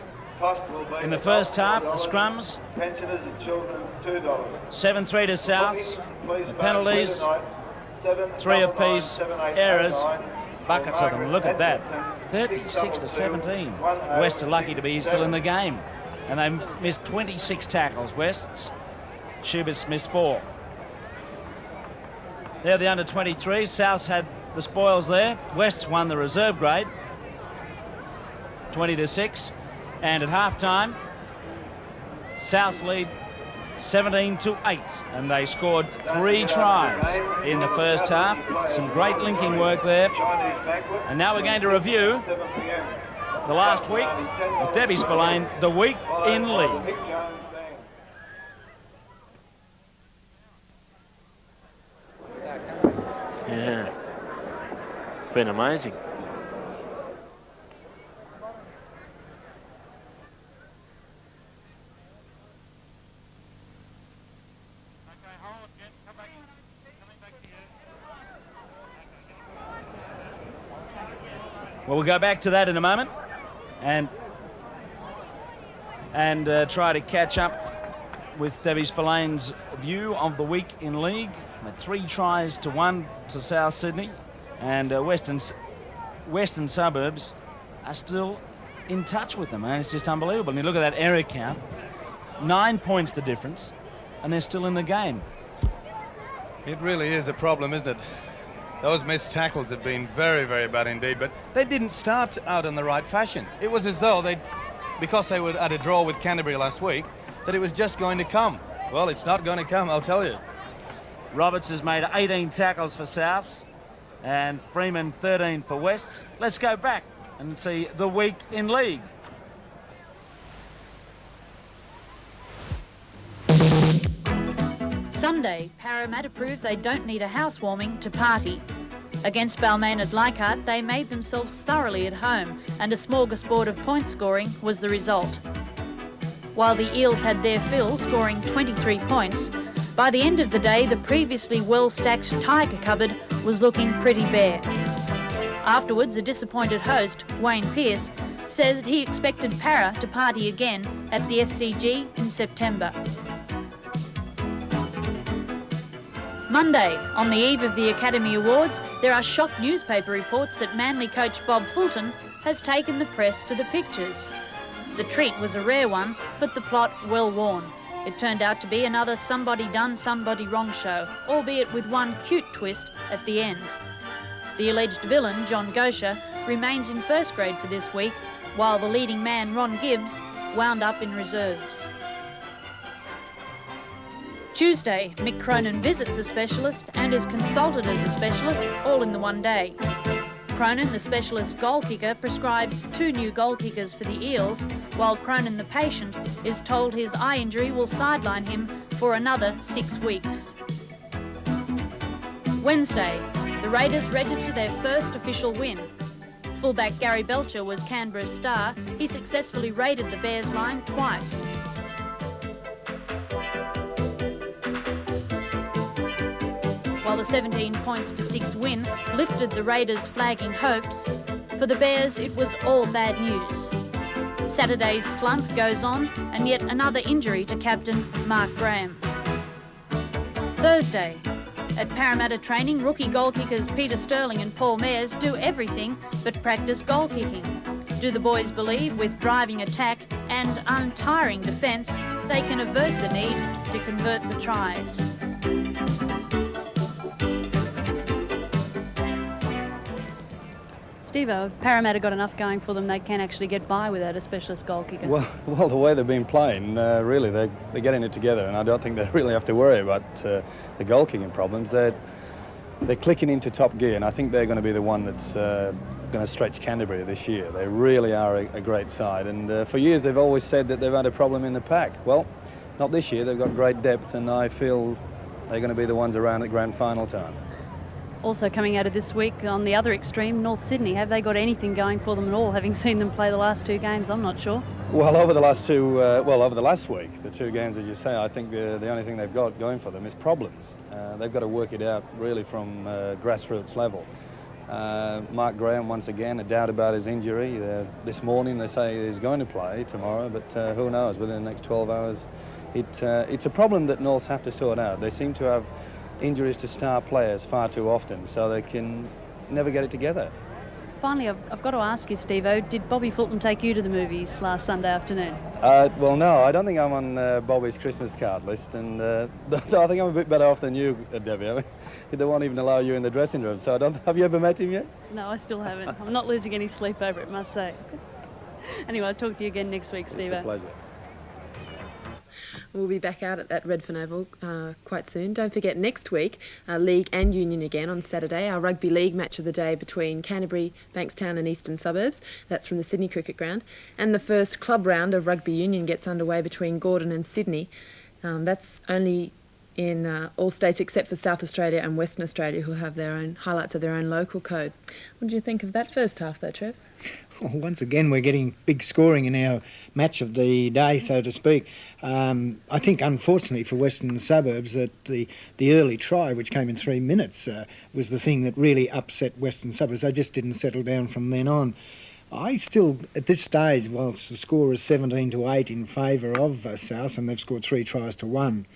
In the first half, the scrums, 7-3 to South. The penalties, 3 apiece. Errors, buckets of them. Look at that, 36 to 17. West are lucky to be still in the game, and they missed 26 tackles. West's. Schubert's missed 4. They're the under-23. South's had the spoils there. West's won the reserve grade, 20-6. And at half-time, South's lead 17-8, and they scored 3 tries in the first half. Some great linking work there. And now we're going to review the last week with Debbie Spillane, the week in league. Yeah, it's been amazing. Well, we'll go back to that in a moment and try to catch up with Debbie Spillane's view of the week in league. 3 tries to 1 to South Sydney, and Western Suburbs are still in touch with them, and it's just unbelievable. I mean, look at that error count. 9 points the difference, and they're still in the game. It really is a problem, isn't it? Those missed tackles have been very, very bad indeed, but they didn't start out in the right fashion. It was as though because they were at a draw with Canterbury last week, that it was just going to come. Well, it's not going to come, I'll tell you. Roberts has made 18 tackles for Souths, and Freeman 13 for Wests. Let's go back and see the week in league. Sunday, Parramatta proved they don't need a housewarming to party. Against Balmain at Leichhardt, they made themselves thoroughly at home, and a smorgasbord of point scoring was the result. While the Eels had their fill, scoring 23 points, by the end of the day, the previously well-stacked Tiger cupboard was looking pretty bare. Afterwards, a disappointed host, Wayne Pearce, said he expected Para to party again at the SCG in September. Monday, on the eve of the Academy Awards, there are shock newspaper reports that Manly coach Bob Fulton has taken the press to the pictures. The treat was a rare one, but the plot well worn. It turned out to be another somebody done, somebody wrong show, albeit with one cute twist at the end. The alleged villain, John Gosher, remains in first grade for this week, while the leading man, Ron Gibbs, wound up in reserves. Tuesday, Mick Cronin visits a specialist and is consulted as a specialist, all in the one day. Cronin, the specialist goal kicker, prescribes 2 new goal kickers for the Eels, while Cronin, the patient, is told his eye injury will sideline him for another 6 weeks. Wednesday, the Raiders registered their first official win. Fullback Gary Belcher was Canberra's star. He successfully raided the Bears line twice. While the 17 points to 6 win lifted the Raiders' flagging hopes, for the Bears it was all bad news. Saturday's slump goes on, and yet another injury to captain Mark Graham. Thursday, at Parramatta training, rookie goal kickers Peter Sterling and Paul Mayers do everything but practice goal kicking. Do the boys believe with driving attack and untiring defence, they can avert the need to convert the tries? Steve-O, have Parramatta got enough going for them they can actually get by without a specialist goal kicker? Well, the way they've been playing, really, they're getting it together, and I don't think they really have to worry about the goal kicking problems. They're clicking into top gear, and I think they're going to be the one that's going to stretch Canterbury this year. They really are a great side, and for years they've always said that they've had a problem in the pack. Well, not this year. They've got great depth, and I feel they're going to be the ones around at grand final time. Also coming out of this week, on the other extreme, North Sydney, have they got anything going for them at all? Having seen them play the last 2 games, I'm not sure. Well, over the last week, the 2 games, as you say, I think the only thing they've got going for them is problems. They've got to work it out really from grassroots level. Mark Graham, once again, a doubt about his injury. This morning they say he's going to play tomorrow, but who knows, within the next 12 hours. It's a problem that Norths have to sort out. They seem to have injuries to star players far too often, so they can never get it together. finally, I've got to ask you, Steve-O, did Bobby Fulton take you to the movies last Sunday afternoon? Well, no, I don't think I'm on Bobby's Christmas card list, and I think I'm a bit better off than you, Debbie. I mean, they won't even allow you in the dressing room, so have you ever met him yet? No, I still haven't. I'm not losing any sleep over it, must say. Anyway, I'll talk to you again next week, Steve-O. It's a pleasure. We'll be back out at that Redfern Oval quite soon. Don't forget, next week, League and Union again on Saturday. Our Rugby League match of the day between Canterbury, Bankstown and Eastern Suburbs. That's from the Sydney Cricket Ground. And the first club round of Rugby Union gets underway between Gordon and Sydney. That's only in all states except for South Australia and Western Australia, who have their own highlights of their own local code. What do you think of that first half, though, Trev? Well, once again, we're getting big scoring in our match of the day, so to speak. I think, unfortunately for Western Suburbs, that the early try, which came in 3 minutes, was the thing that really upset Western Suburbs. They just didn't settle down from then on. I still, at this stage, whilst the score is 17-8 in favour of South, and they've scored 3 tries to 1,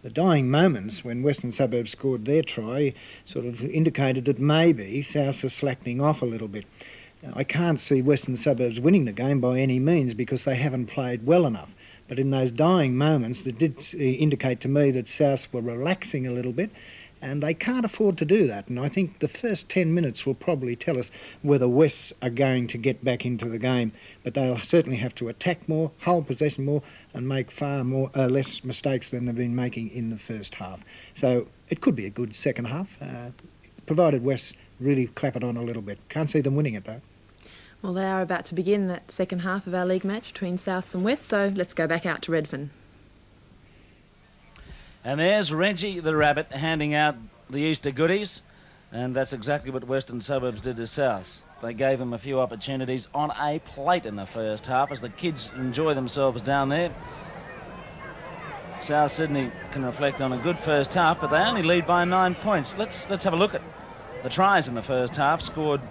the dying moments when Western Suburbs scored their try sort of indicated that maybe South are slackening off a little bit. I can't see Western Suburbs winning the game by any means because they haven't played well enough. But in those dying moments, it did indicate to me that South were relaxing a little bit, and they can't afford to do that. And I think the first 10 minutes will probably tell us whether Wests are going to get back into the game. But they'll certainly have to attack more, hold possession more, and make far less mistakes than they've been making in the first half. So it could be a good second half, provided Wests really clap it on a little bit. Can't see them winning it, though. Well, they are about to begin that second half of our league match between Souths and Wests, so let's go back out to Redfern. And there's Reggie the Rabbit handing out the Easter goodies, and that's exactly what Western Suburbs did to South. They gave them a few opportunities on a plate in the first half as the kids enjoy themselves down there. South Sydney can reflect on a good first half, but they only lead by 9 points. Let's have a look at the tries in the first half, scored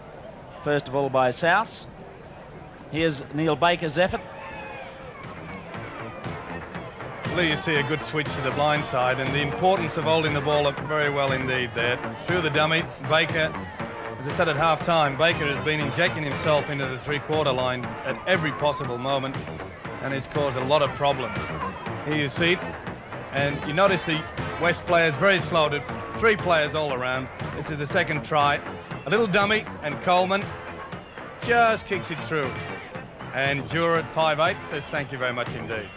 first of all by South. Here's Neil Baker's effort. Well, you see a good switch to the blind side, and the importance of holding the ball up very well indeed there. Through the dummy, Baker, as I said at half-time, Baker has been injecting himself into the three-quarter line at every possible moment, and has caused a lot of problems. Here you see it, and you notice the West players very slow to 3 players all around. This is the second try. A little dummy, and Coleman just kicks it through. And Jura at 5'8" says thank you very much indeed.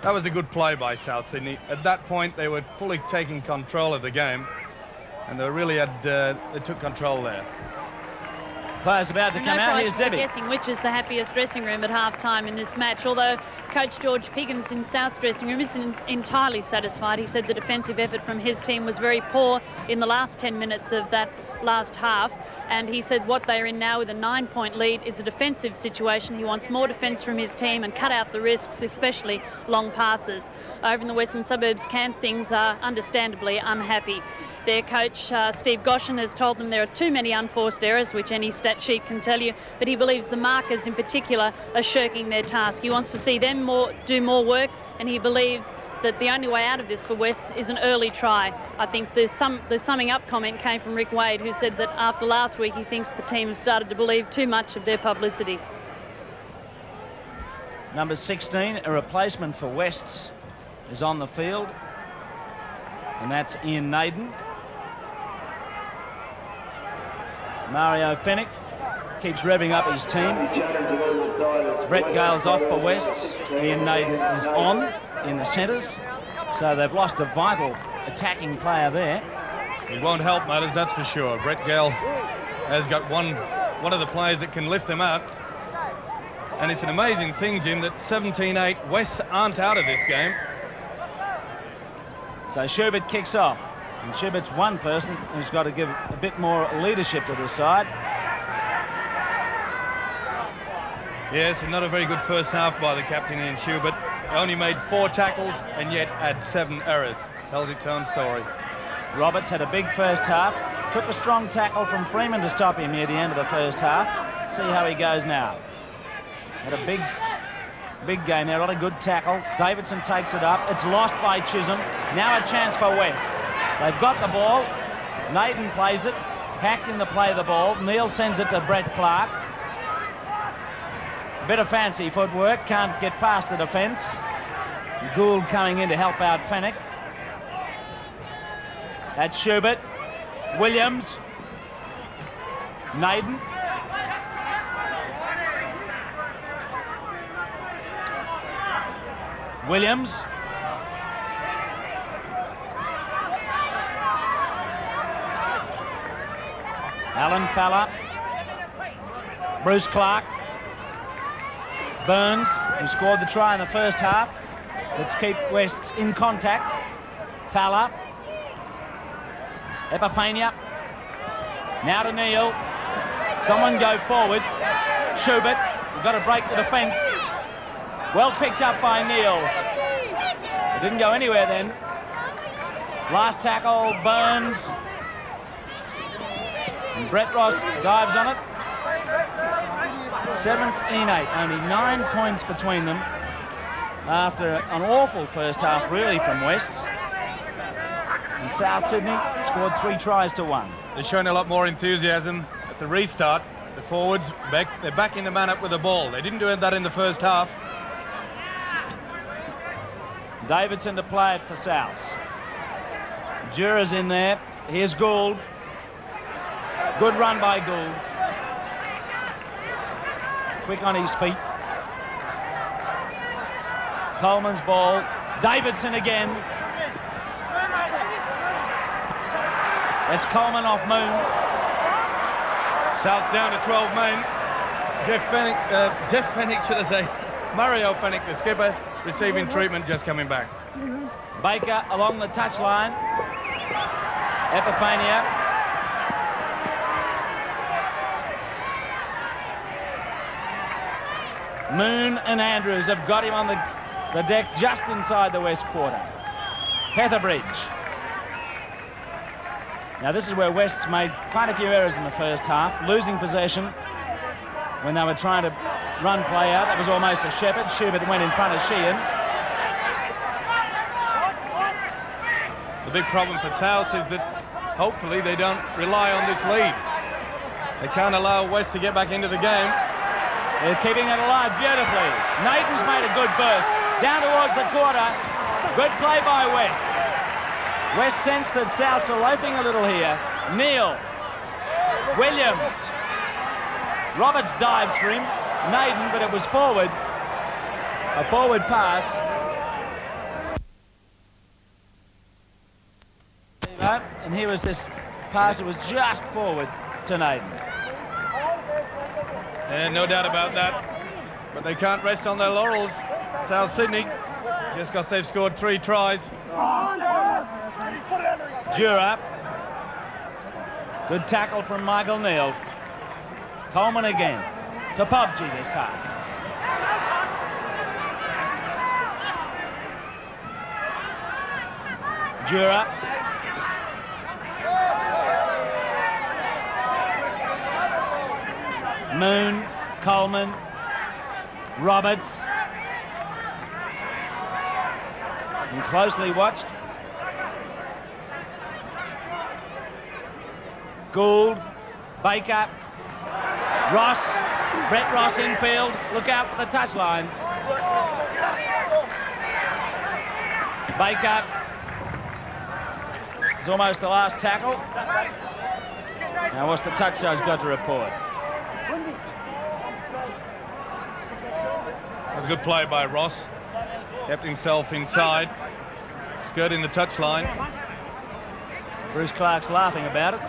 That was a good play by South Sydney. At that point, they were fully taking control of the game, and they really took control there. Players about to come out. Here's Debbie. Guessing which is the happiest dressing room at half-time in this match, although Coach George Piggins in South's dressing room isn't entirely satisfied. He said the defensive effort from his team was very poor in the last 10 minutes of that last half, and he said what they're in now with a 9-point lead is a defensive situation. He wants more defence from his team and cut out the risks, especially long passes. Over in the Western Suburbs camp, things are understandably unhappy. Their coach, Steve Goshen, has told them there are too many unforced errors, which any stat sheet can tell you, but he believes the markers in particular are shirking their task. He wants to see them do more work, and he believes that the only way out of this for West is an early try. I think the summing up comment came from Rick Wade, who said that after last week he thinks the team have started to believe too much of their publicity. Number 16, a replacement for Wests, is on the field, and that's Ian Naden. Mario Fennick keeps revving up his team. Brett Gale's off for Wests. Ian Naden is on in the centres, so they've lost a vital attacking player there. It won't help matters, that's for sure. Brett Gale has got one of the players that can lift them out, and it's an amazing thing, Jim, that 17-8 Wests aren't out of this game. So Schubert kicks off, and Schubert's one person who's got to give a bit more leadership to the side. Yes, and not a very good first half by the captain, Ian Schubert. Only made 4 tackles and yet had 7 errors. Tells its own story. Roberts had a big first half. Took a strong tackle from Freeman to stop him near the end of the first half. See how he goes now. Had a big game there, a lot of good tackles. Davidson takes it up. It's lost by Chisholm. Now a chance for Wests. They've got the ball. Naden plays it. Hack in the play of the ball. Neil sends it to Brett Clark. Bit of fancy footwork, can't get past the defence. Gould coming in to help out Fenwick. That's Schubert. Williams. Naden. Williams. Alan Fowler. Bruce Clark. Burns, who scored the try in the first half. Let's keep Wests in contact. Fowler. Epiphania. Now to Neil. Someone go forward. Schubert. We've got to break the defence. Well picked up by Neil. It didn't go anywhere then. Last tackle, Burns. And Brett Ross dives on it. 17-8, only 9 points between them after an awful first half, really, from Wests. And South Sydney scored 3 tries to 1. They're showing a lot more enthusiasm at the restart. The forwards, they're backing the man up with the ball. They didn't do that in the first half. Davidson to play it for South. Jura's in there. Here's Gould. Good run by Gould. Quick on his feet. Coleman's ball. Davidson again. That's Coleman off Moon. South's down to 12 men. Jeff Fenwick, should I say. Mario Fenwick, the skipper, receiving treatment, just coming back. Baker along the touchline. Epiphania. Moon and Andrews have got him on the deck just inside the west quarter. Petherbridge. Now this is where West's made quite a few errors in the first half, losing possession when they were trying to run play out. That was almost a Shepherd. Schubert went in front of Sheehan. The big problem for South is that hopefully they don't rely on this lead. They can't allow West to get back into the game. They're keeping it alive beautifully. Naden's made a good burst. Down towards the quarter. Good play by Wests. West sensed that Souths are loafing a little here. Neil. Williams. Roberts dives for him. Naden, but it was forward. A forward pass. And here was this pass that was just forward to Naden. Yeah, no doubt about that. But they can't rest on their laurels, South Sydney, just because they've scored 3 tries. Jura. Good tackle from Michael Neal. Coleman again. To Pobji this time. Jura. Moon, Coleman, Roberts. And closely watched. Gould, Baker, Ross, Brett Ross infield. Look out for the touchline. Baker. It's almost the last tackle. Now what's the touch judge got to report? That was a good play by Ross. Kept himself inside, skirting the touchline. Bruce Clark's laughing about it.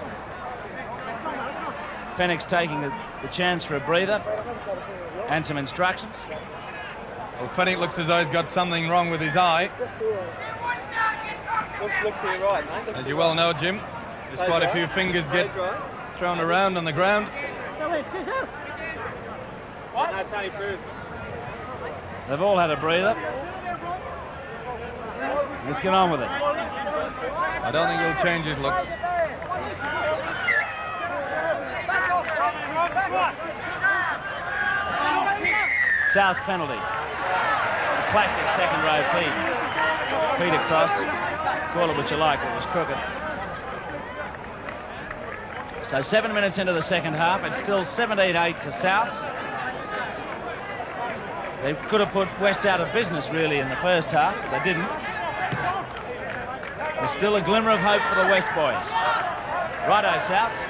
Fenwick's taking the chance for a breather and some instructions. Well, Fenwick looks as though he's got something wrong with his eye. As you well know, Jim, there's quite a few fingers get thrown around on the ground. They've all had a breather. Let's get on with it. I don't think he'll change his looks. South's penalty. A classic second row feed. Feed across. Call it what you like, it was crooked. So 7 minutes into the second half, it's still 17-8 to Souths. They could have put West out of business, really, in the first half. They didn't. There's still a glimmer of hope for the West boys. Righto, Souths.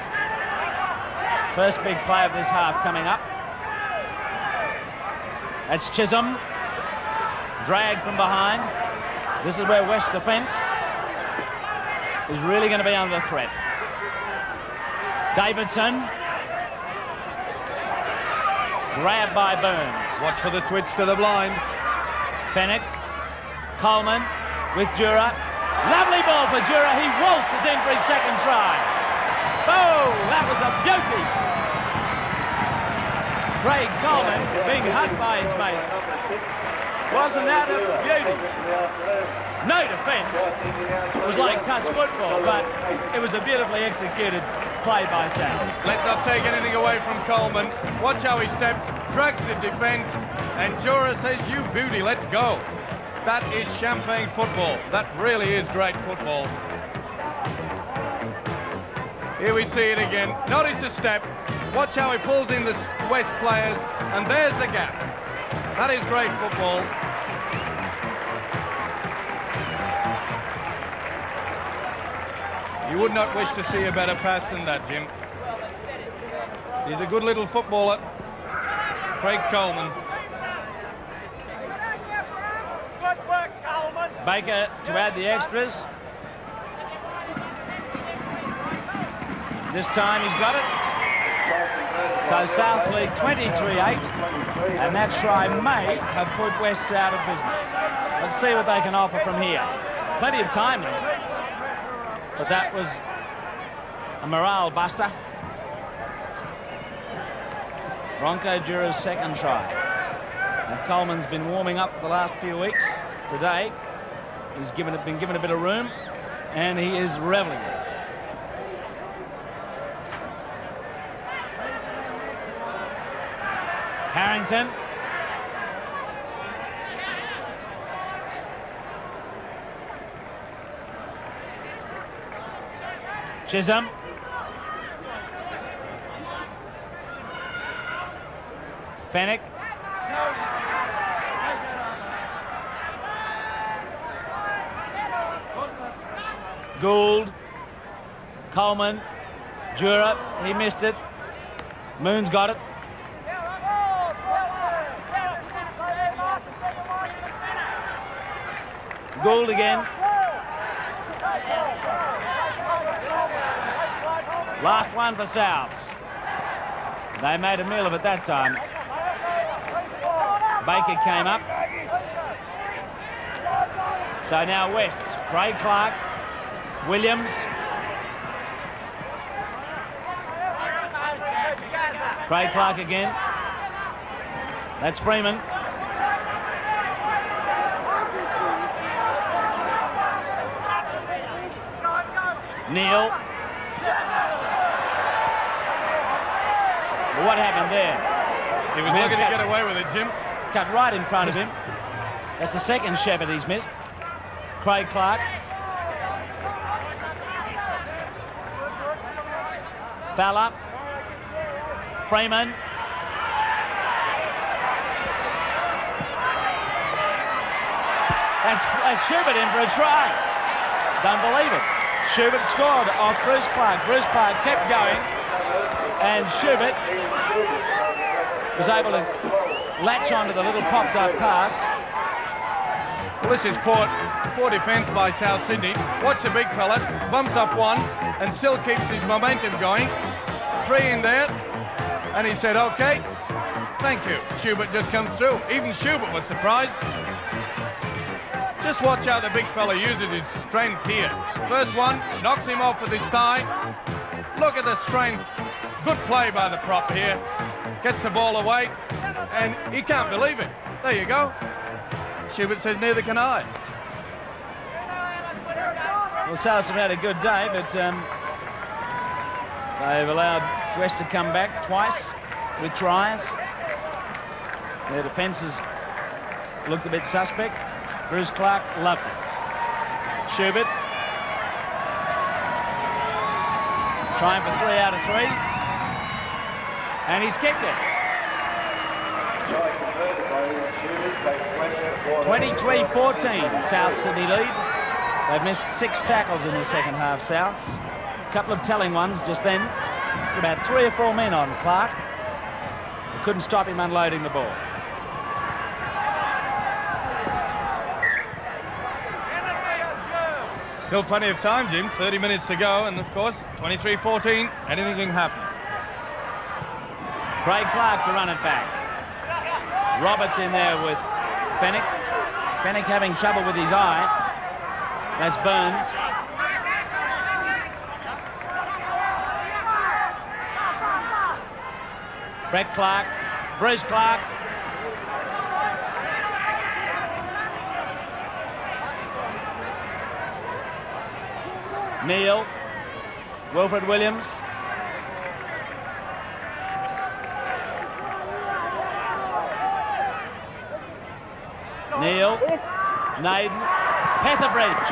First big play of this half coming up. That's Chisholm. Dragged from behind. This is where West defence is really going to be under threat. Davidson. Grabbed by Burns. Watch for the switch to the blind. Fennick. Coleman with Dura. Lovely ball for Dura. He waltzes in for his second try. Oh, that was a beauty. Craig Coleman being hugged by his mates. Wasn't that a beauty? No defence. It was like touch football, but it was a beautifully executed play by Souths. Let's not take anything away from Coleman. Watch how he steps, drags the defence, and Dura says, you beauty, let's go. That is champagne football. That really is great football. Here we see it again. Notice the step. Watch how he pulls in the West players, and there's the gap. That is great football. You would not wish to see a better pass than that, Jim. He's a good little footballer. Craig Coleman. Baker to add the extras. This time he's got it. So Souths lead 23-8, and that try may have put West out of business. Let's see what they can offer from here. Plenty of time left, but that was a morale buster. Bronco Dura's second try. And Coleman's been warming up for the last few weeks. Today, he's been given a bit of room, and he is reveling. Harrington. Chisholm. Fennick. Gould. Coleman. Dura. He missed it. Moon's got it. Gould again. Last one for Souths. They made a meal of it that time. Baker came up. So now West. Craig Clark. Williams. Craig Clark again. That's Freeman. Neil. Well, what happened there? He was looking to get away with it, Jim. Cut right in front of him. That's the second Shepherd he's missed. Craig Clark. Fowler. Freeman. That's Schubert in for a try. Don't believe it. Schubert scored off Bruce Clark. Bruce Clark kept going, and Schubert was able to latch onto the little popped-up pass. Well, this is poor defence by South Sydney. Watch the big fella, bumps up one, and still keeps his momentum going. 3 in there, and he said, okay, thank you. Schubert just comes through. Even Schubert was surprised. Just watch how the big fella uses his strength here. First one, knocks him off with his thigh. Look at the strength. Good play by the prop here. Gets the ball away, and he can't believe it. There you go. Schubert says, neither can I. Well, Souths have had a good day, but they've allowed West to come back twice with tries. Their defences looked a bit suspect. Bruce Clark loved it. Schubert. Trying for 3 out of 3. And he's kicked it. 23-14, South Sydney lead. They've missed 6 tackles in the second half, Souths. A couple of telling ones just then. About 3 or 4 men on Clark. They couldn't stop him unloading the ball. Still plenty of time, Jim. 30 minutes to go, and of course, 23-14. Anything can happen. Craig Clark to run it back. Roberts in there with Fennick. Fennick having trouble with his eye. That's Burns. Brett Clark. Bruce Clark. Neil. Wilfred Williams. Neil. Naden. Petherbridge.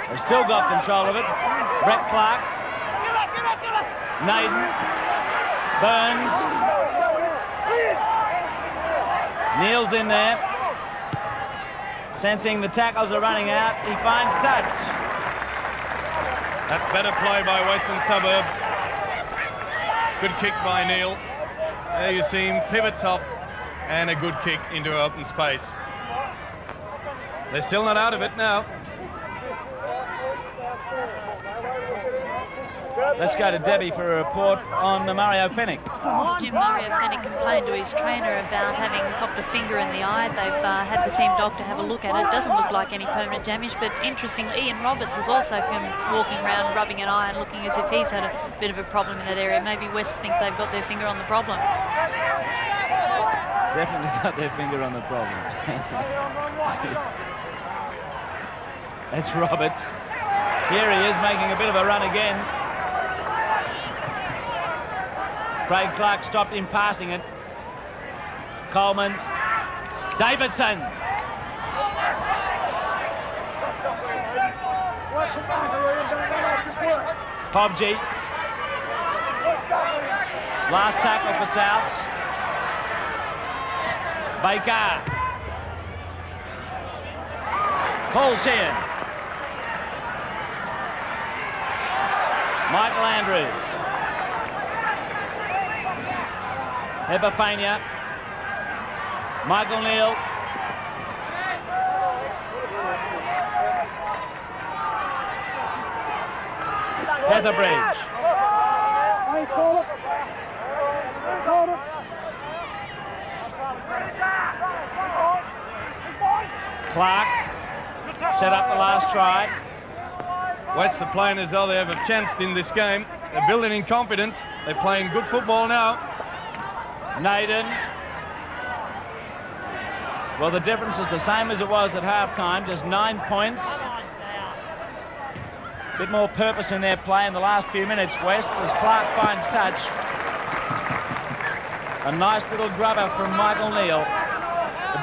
They've still got control of it. Brett Clark. Naden. Burns. Neil's in there. Sensing the tackles are running out, he finds touch. That's better play by Western Suburbs. Good kick by Neil. There you see him pivots up and a good kick into open space. They're still not out of it now. Let's go to Debbie for a report on Mario Fennick. Jim, Mario Fennick complained to his trainer about having popped a finger in the eye. They've had the team doctor have a look at it. Doesn't look like any permanent damage, but interestingly, Ian Roberts has also come walking around, rubbing an eye and looking as if he's had a bit of a problem in that area. Maybe West think they've got their finger on the problem. Definitely got their finger on the problem. That's Roberts. Here he is making a bit of a run again. Craig Clark stopped him passing it. Coleman. Davidson. Pobji. Last tackle for Souths. Baker. Paul Sheehan. Michael Andrews. Epifania. Michael Neal. Petherbridge. Clark set up the last try. West are playing as though they have a chance in this game. They're building in confidence. They're playing good football now. Naden. Well, the difference is the same as it was at halftime, just 9 points. A bit more purpose in their play in the last few minutes, West, as Clark finds touch. A nice little grubber from Michael Neal.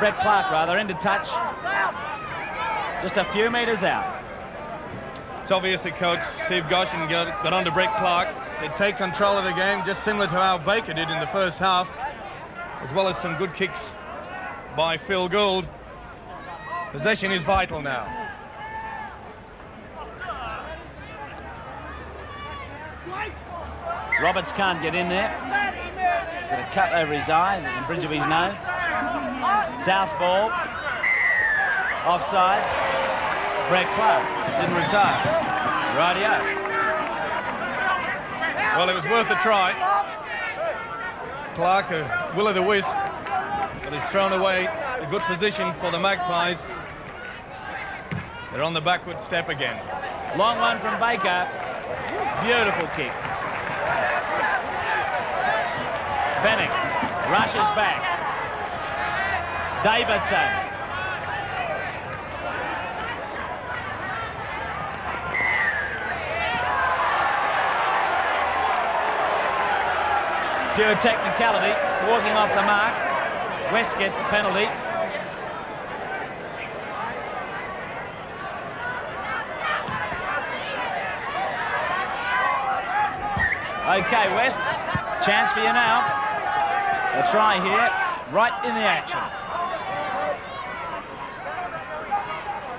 Brett Clark, rather, into touch. Just a few metres out. It's obviously Coach Steve Goshen got onto Brett Clark. Said take control of the game, just similar to how Baker did in the first half, as well as some good kicks by Phil Gould. Possession is vital now. Roberts can't get in there. He's got a cut over his eye and the bridge of his nose. South ball. Offside. Brett Clark didn't retire. Rightio. Well, it was worth a try. Clark, a will-o'-the-wisp, but he's thrown away a good position for the Magpies. They're on the backward step again. Long one from Baker. Beautiful kick. Fennick rushes back. Davidson. Pure technicality, walking off the mark. West get the penalty. Okay, West, chance for you now. A try here, right in the action.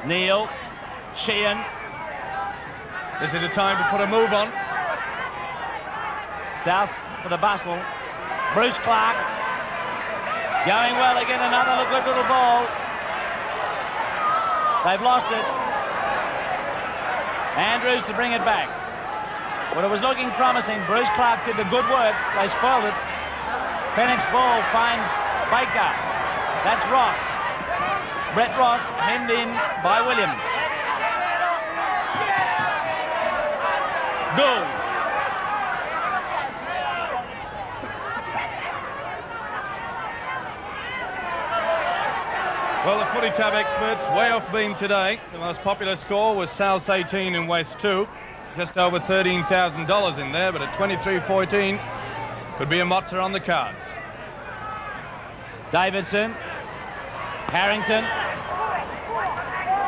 Neil, Sheehan. This is the time to put a move on. South for the bustle. Bruce Clark. Going well again, another good little ball. They've lost it. Andrews to bring it back. Well, it was looking promising. Bruce Clark did the good work. They spoiled it. Fenwick's ball finds Baker. That's Ross. Brett Ross hemmed in by Williams. Gould. Well, the footy tab experts way off beam today. The most popular score was South 18 and West 2. Just over $13,000 in there, but at 23-14 could be a Motzer on the cards. Davidson. Harrington.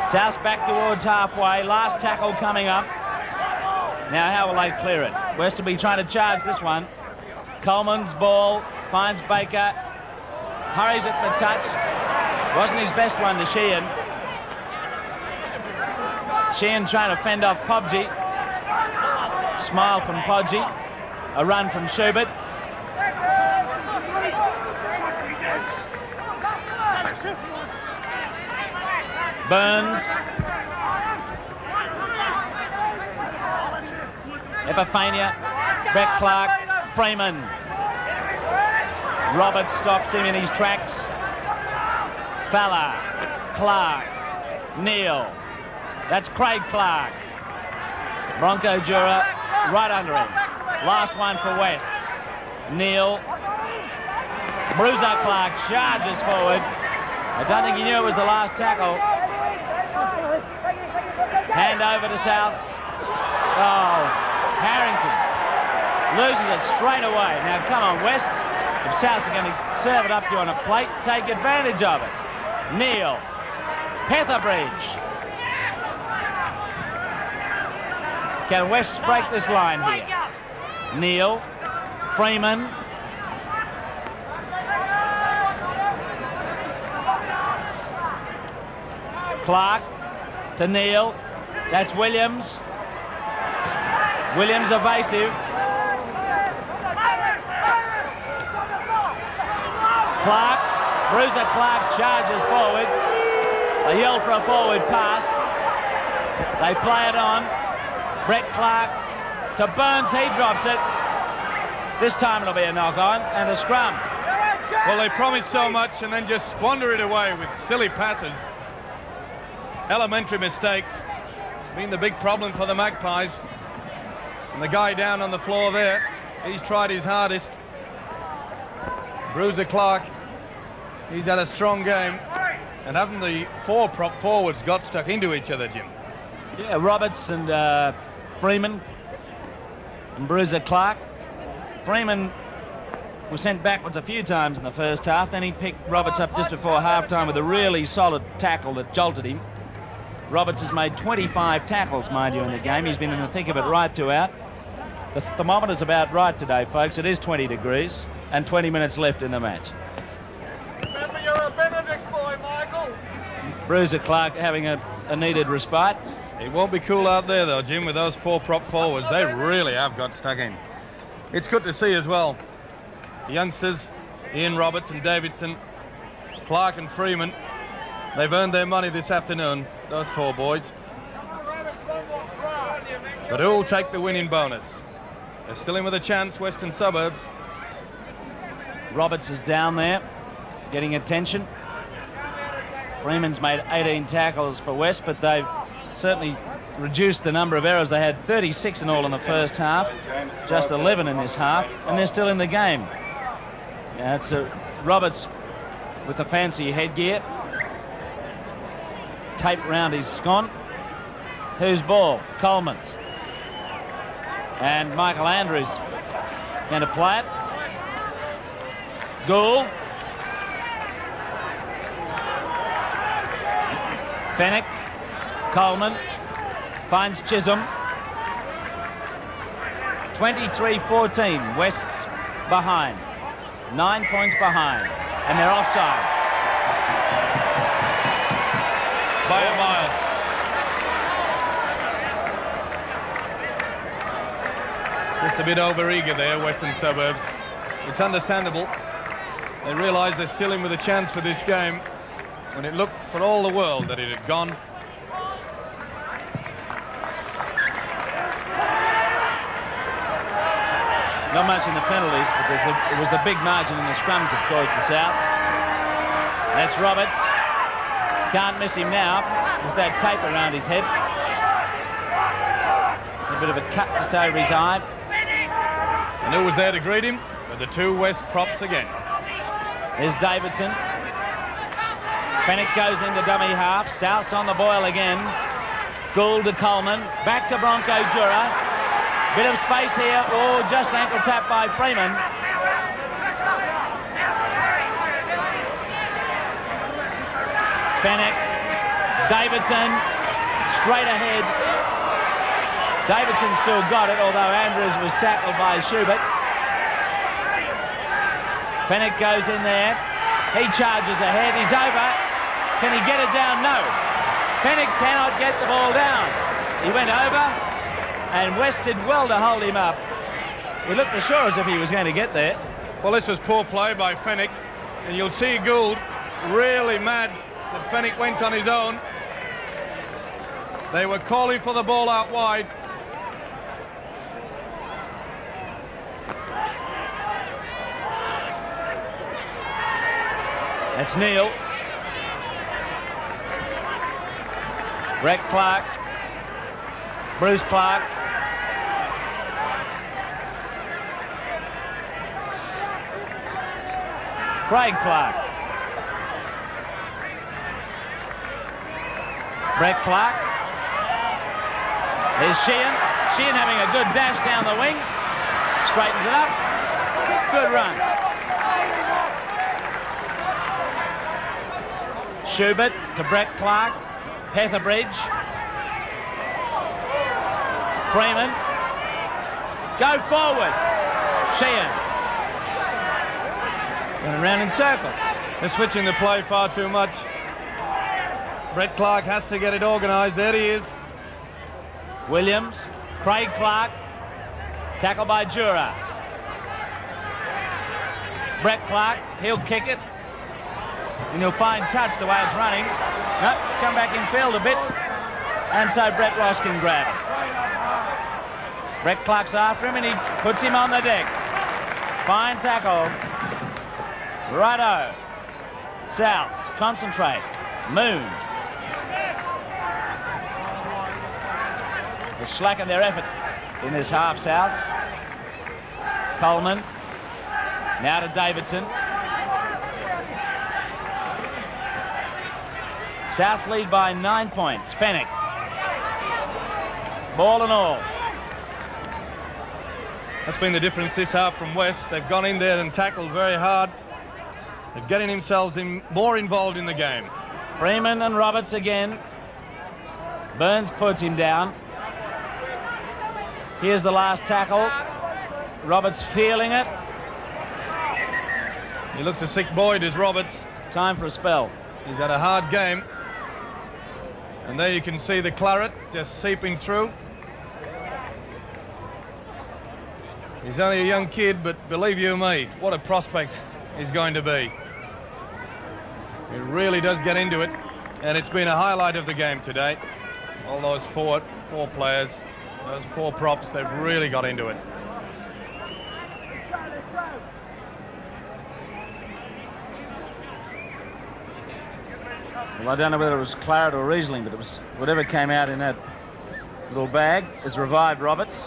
South back towards halfway. Last tackle coming up. Now how will they clear it? West will be trying to charge this one. Coleman's ball finds Baker. Hurries it for touch. Wasn't his best one to Sheehan. Sheehan trying to fend off Podgy. Smile from Podgy. A run from Schubert. Burns. Epiphania. Brett Clark. Freeman. Roberts stops him in his tracks. Fowler. Clark. Neil. That's Craig Clark. Bronco Jura right under him. Last one for Wests. Neil. Bruiser Clark charges forward. I don't think he knew it was the last tackle. Hand over to South. Oh, Harrington loses it straight away. Now come on, West. If Souths are going to serve it up to you on a plate, take advantage of it. Neil. Petherbridge. Can West break this line here? Neil. Freeman. Clark to Neil. That's Williams. Williams evasive. Clark. Bruiser Clark charges forward. They yell for a forward pass. They play it on. Brett Clark to Burns. He drops it. This time it'll be a knock on and a scrum. Well, they promise so much and then just squander it away with silly passes. Elementary mistakes. Been the big problem for the Magpies. And the guy down on the floor there, he's tried his hardest. Bruiser Clark, he's had a strong game. And haven't the four prop forwards got stuck into each other, Jim? Yeah, Roberts and Freeman and Bruiser Clark. Freeman was sent backwards a few times in the first half. Then he picked Roberts up just before halftime with a really solid tackle that jolted him. Roberts has made 25 tackles, mind you, in the game. He's been in the thick of it right throughout. The thermometer's about right today, folks. It is 20 degrees and 20 minutes left in the match. Remember, you're a Benedict boy, Michael. Bruiser Clark having a needed respite. It won't be cool out there, though, Jim, with those four prop forwards. They really have got stuck in. It's good to see as well. The youngsters, Ian Roberts and Davidson, Clark and Freeman, they've earned their money this afternoon, those four boys. But who'll take the winning bonus? They're still in with a chance, Western Suburbs. Roberts is down there, getting attention. Freeman's made 18 tackles for West, but they've certainly reduced the number of errors. They had 36 in all in the first half, just 11 in this half, and they're still in the game. Yeah, it's Roberts with the fancy headgear. Tape round his scon. Whose ball? Coleman's. And Michael Andrews going to play it. Gould. Fenwick. Coleman finds Chisholm. 23-14. West's behind. 9 points behind. And they're offside. By a mile. Just a bit over-eager there, Western Suburbs. It's understandable. They realise they're still in with a chance for this game when it looked for all the world that it had gone. Not much in the penalties, but it was the big margin in the scrums, of course, to South. That's Roberts. Can't miss him now with that tape around his head. A bit of a cut just over his eye. And who was there to greet him? But the two West props again. There's Davidson. Fennick goes into dummy half. South's on the boil again. Gould to Coleman. Back to Bronco Jura. Bit of space here. Oh, just ankle tap by Freeman. Fennick. Davidson. Straight ahead. Davidson still got it, although Andrews was tackled by Schubert. Fennick goes in there. He charges ahead. He's over. Can he get it down? No. Fennick cannot get the ball down. He went over, and West did well to hold him up. He looked as sure as if he was going to get there. Well, this was poor play by Fennick, and you'll see Gould really mad that Fennick went on his own. They were calling for the ball out wide. That's Neil. Brett Clark. Bruce Clark. Craig Clark. Brett Clark. There's Sheehan. Sheehan having a good dash down the wing. Straightens it up. Good run. Schubert to Brett Clark. Petherbridge. Freeman. Go forward. Sheehan. Going around in circles. They're switching the play far too much. Brett Clark has to get it organised. There he is. Williams. Craig Clark. Tackled by Jura. Brett Clark. He'll kick it. And he'll find touch the way it's running. Nope, it's come back in field a bit. And so Brett Ross can grab it. Brett Clark's after him and he puts him on the deck. Fine tackle. Righto. Souths, concentrate. Moon. To slacken their effort in this half, Souths. Coleman. Now to Davidson. Souths lead by 9 points. Fennick. Ball and all. That's been the difference this half from West. They've gone in there and tackled very hard. They're getting themselves more involved in the game. Freeman and Roberts again. Burns puts him down. Here's the last tackle. Roberts feeling it. He looks a sick boy, does Roberts. Time for a spell. He's had a hard game. And there you can see the claret just seeping through. He's only a young kid, but believe you me, what a prospect he's going to be. He really does get into it, and it's been a highlight of the game today. All those four players, those four props, they've really got into it. Well, I don't know whether it was claret or Riesling, but it was whatever came out in that little bag has revived Roberts.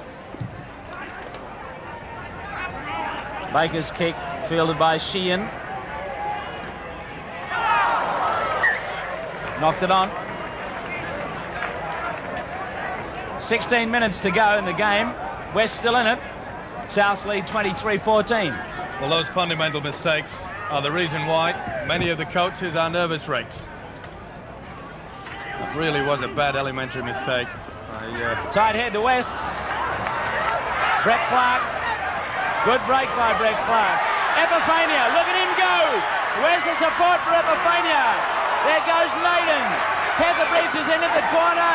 Baker's kick fielded by Sheehan. Knocked it on. 16 minutes to go in the game. West still in it. Souths lead 23-14. Well, those fundamental mistakes are the reason why many of the coaches are nervous wrecks. It really was a bad elementary mistake. Tight head to West's. Brett Clark. Good break by Brett Clark. Epiphania, look at him go. Where's the support for Epiphania? There goes Naden. Petherbridge is in at the corner.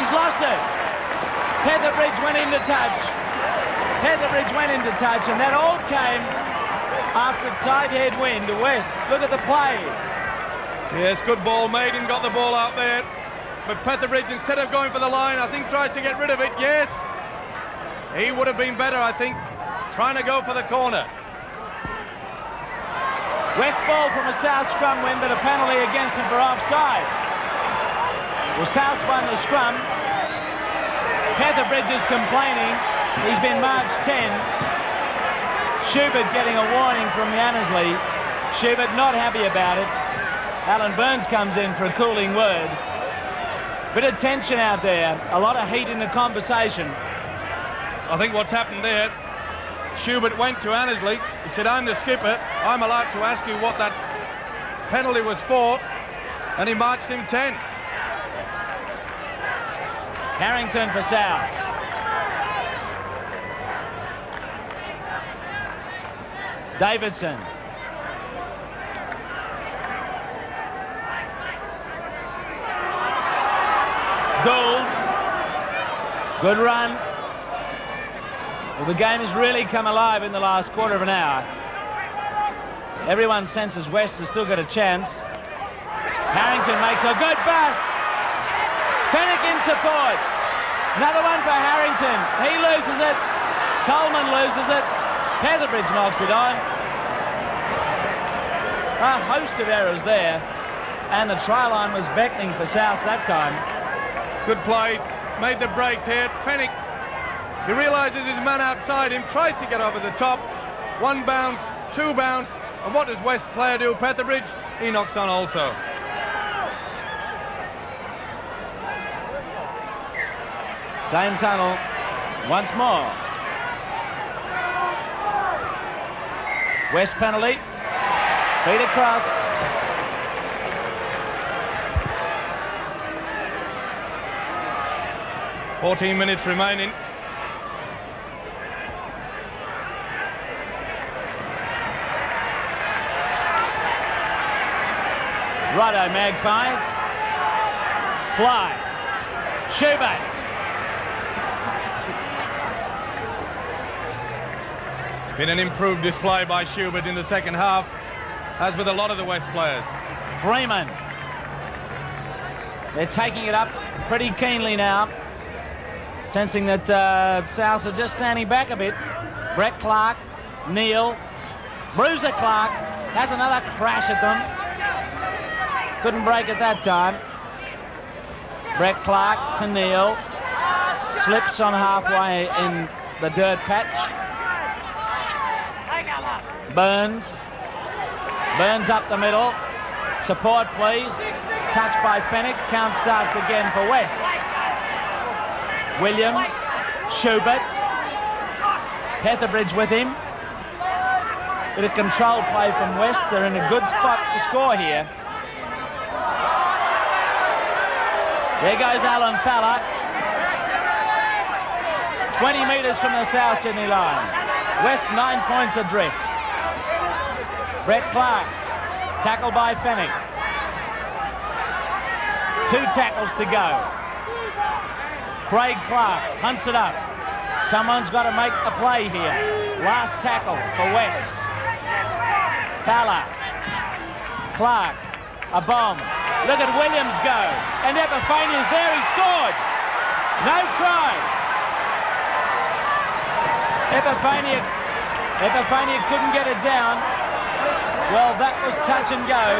He's lost it. Petherbridge went into touch. Petherbridge went into touch, and that all came after a tight head wind to West. Look at the play. Yes, good ball. Maiden got the ball out there. But Petherbridge, instead of going for the line, I think tries to get rid of it. Yes. He would have been better, I think, trying to go for the corner. West ball from a South scrum win, but a penalty against him for offside. Well, South's won the scrum. Petherbridge is complaining. He's been marched 10. Schubert getting a warning from Annesley. Schubert not happy about it. Alan Burns comes in for a cooling word. Bit of tension out there. A lot of heat in the conversation. I think what's happened there, Schubert went to Annesley. He said, I'm the skipper. I'm allowed to ask you what that penalty was for. And he marched him 10. Harrington for South. Davidson. Gould. Good run. Well, the game has really come alive in the last quarter of an hour. Everyone senses West has still got a chance. Harrington makes a good bust. Fennick in support. Another one for Harrington. He loses it. Coleman loses it. Petherbridge knocks it on. A host of errors there. And the try line was beckoning for South that time. Good play. Made the break there. Fennick, he realises his man outside him, tries to get over the top. One bounce, two bounce. And what does West player do? Petherbridge, he knocks on also. Same tunnel once more. West penalty. Feet across. "14 minutes remaining. Righto, Magpies. Fly. Schubert. It's been an improved display by Schubert in the second half, as with a lot of the West players. Freeman. They're taking it up pretty keenly now, sensing that South are just standing back a bit. Brett Clark, Neil, Bruiser Clark. That's another crash at them. Couldn't break it that time. Brett Clark to Neil. Slips on halfway in the dirt patch. Burns. Burns up the middle. Support, please. Touch by Fennick. Count starts again for Wests. Williams. Schubert. Petherbridge with him. Bit of control play from West. They're in a good spot to score here. There goes Alan Fowler. 20 metres from the South Sydney line. West 9 points adrift. Brett Clark, tackled by Fennick. 2 tackles to go. Craig Clark hunts it up. Someone's got to make a play here. Last tackle for Wests. Fowler. Clark. A bomb. Look at Williams go. And Epiphania's there. He scored. No try. Epiphania couldn't get it down. Well, that was touch and go.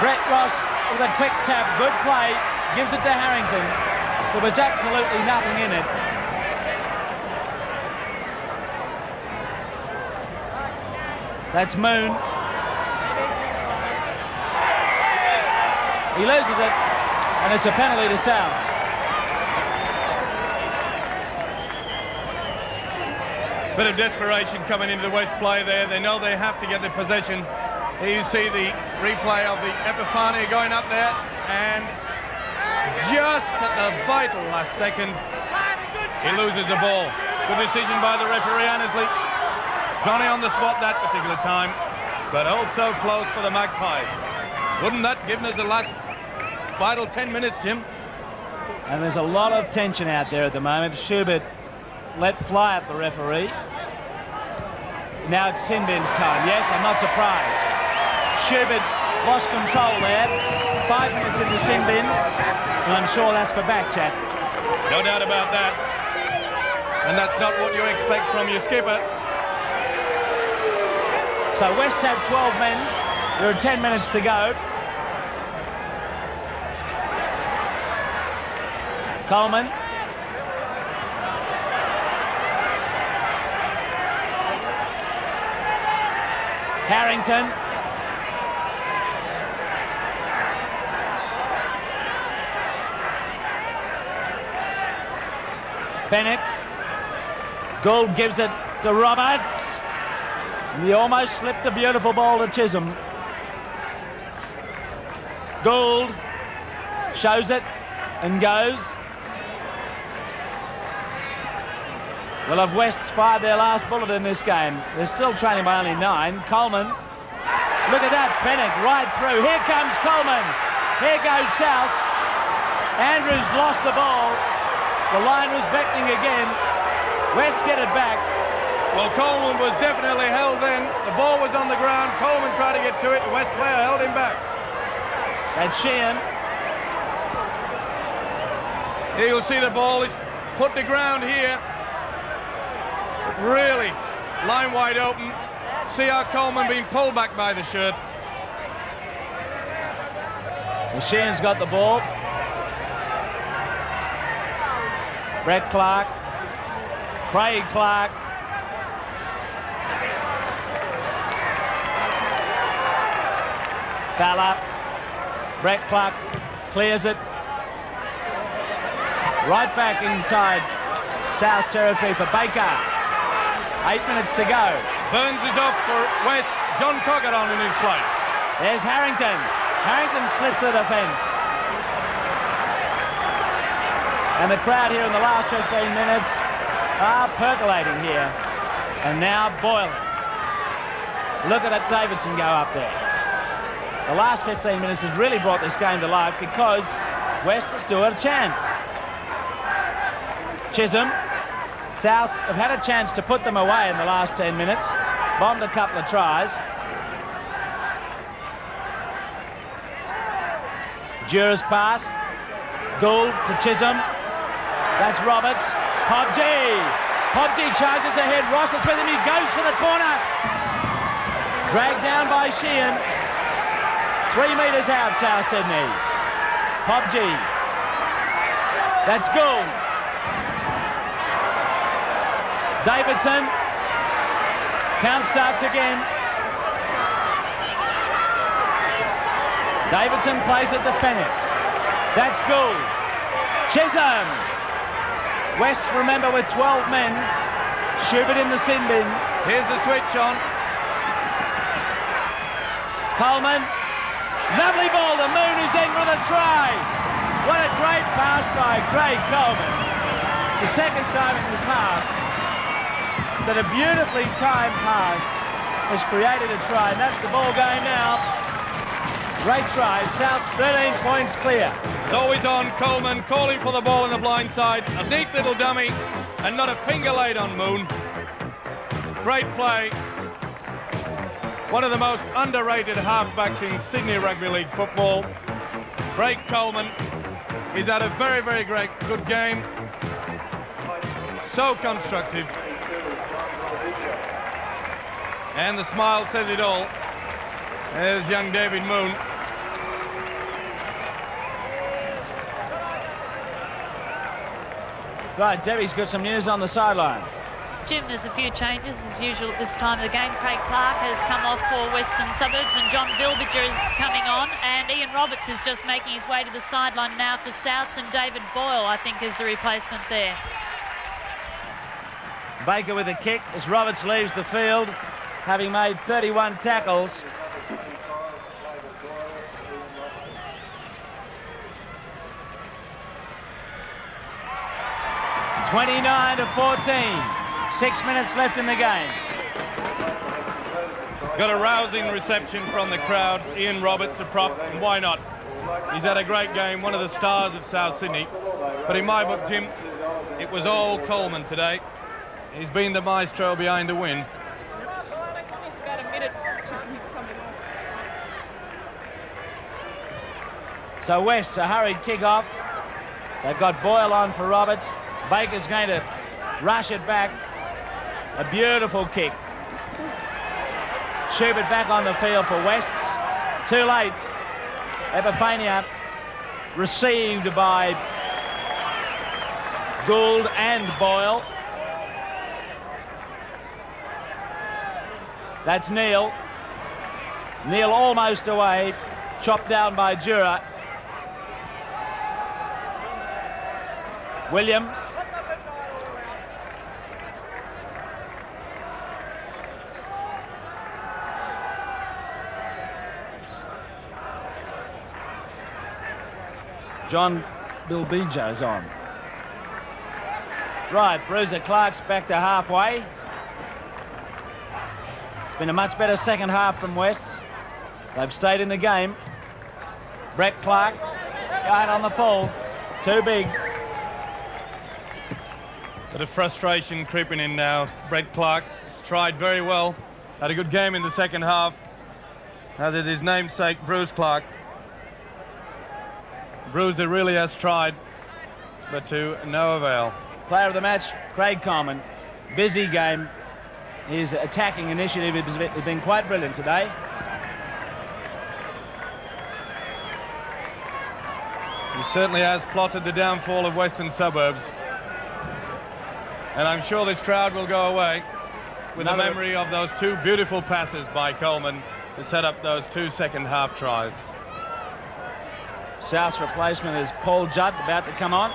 Brett Ross with a quick tap. Good play. Gives it to Harrington. There was absolutely nothing in it. That's Moon. He loses it, and it's a penalty to South. Bit of desperation coming into the West play there. They know they have to get the possession. Here you see the replay of the Epiphania going up there, and just at the vital last second, he loses the ball. Good decision by the referee, Annesley. Johnny on the spot that particular time, but also close for the Magpies. Wouldn't that give us the last vital 10 minutes, Jim? And there's a lot of tension out there at the moment. Schubert let fly at the referee. Now it's Sinbin's time. Yes, I'm not surprised. Schubert lost control there. 5 minutes into Sinbin, and I'm sure that's for back chat. No doubt about that. And that's not what you expect from your skipper. So West have 12 men. There are 10 minutes to go. Coleman. Harrington. Bennett. Gould gives it to Roberts. He almost slipped a beautiful ball to Chisholm. Gould shows it and goes. Well, have Wests fired their last bullet in this game? They're still trailing by only 9. Coleman. Look at that, Bennett right through. Here comes Coleman. Here goes South. Andrews lost the ball. The line was beckoning again. West get it back. Well, Coleman was definitely held then. The ball was on the ground. Coleman tried to get to it. The West player held him back. That's Sheehan. Here you'll see the ball is put to ground here. Really, line wide open. See how Coleman being pulled back by the shirt. Well, Sheehan's got the ball. Brett Clark. Craig Clark. Fowler. Brett Clark clears it. Right back inside South territory for Baker. 8 minutes to go. Burns is off for West. John Cockett on in his place. There's Harrington. Harrington slips the defence. And the crowd here in the last 15 minutes are percolating here. And now boiling. Look at that Davidson go up there. The last 15 minutes has really brought this game to life because West has still had a chance. Chisholm. South have had a chance to put them away in the last 10 minutes. Bombed a couple of tries. Jura's pass. Gould to Chisholm. That's Roberts. Pobjee. Pobjee charges ahead. Ross is with him. He goes for the corner. Dragged down by Sheehan. 3 metres out, South Sydney. Pobjee. That's Gould. Davidson. Count starts again. Davidson plays it to Fennec. That's Gould. Chisholm. West, remember, with 12 men. Schubert in the sin bin. Here's the switch on. Coleman. Lovely ball. The Moon is in for the try. What a great pass by Craig Coleman. It's the second time in this half that a beautifully timed pass has created a try, and that's the ball game now. Great try. South's 13 points clear. It's always on Coleman, calling for the ball in the blind side. A neat little dummy, and not a finger laid on Moon. Great play. One of the most underrated halfbacks in Sydney Rugby League football. Craig Coleman. He's had a very, very good game. So constructive. And the smile says it all. There's young David Moon. Right, Debbie's got some news on the sideline. Jim, there's a few changes as usual at this time of the game. Craig Clark has come off for Western Suburbs and John Bilbiger is coming on, and Ian Roberts is just making his way to the sideline now for Souths, and David Boyle, I think, is the replacement there. Baker with a kick as Roberts leaves the field, having made 31 tackles. 29-14. 6 minutes left in the game. Got a rousing reception from the crowd. Ian Roberts, the prop, and why not? He's had a great game, one of the stars of South Sydney. But in my book, Jim, it was all Coleman today. He's been the maestro behind the win. So West's a hurried kick-off. They've got Boyle on for Roberts. Baker's going to rush it back. A beautiful kick. Schubert back on the field for Wests. Too late. Epifania received by Gould and Boyle. That's Neil. Neil almost away. Chopped down by Jura. Williams. John Bilbijo's on. Right, Bruiser Clark's back to halfway. It's been a much better second half from Wests. They've stayed in the game. Brett Clark going on the full. Too big. Bit of frustration creeping in now. Brett Clark has tried very well. Had a good game in the second half. As did his namesake, Bruce Clark. Bruiser really has tried, but to no avail. Player of the match, Craig Coleman. Busy game. His attacking initiative has been quite brilliant today. He certainly has plotted the downfall of Western Suburbs. And I'm sure this crowd will go away with the memory of those two beautiful passes by Coleman to set up those 2 second-half tries. South's replacement is Paul Judd, about to come on.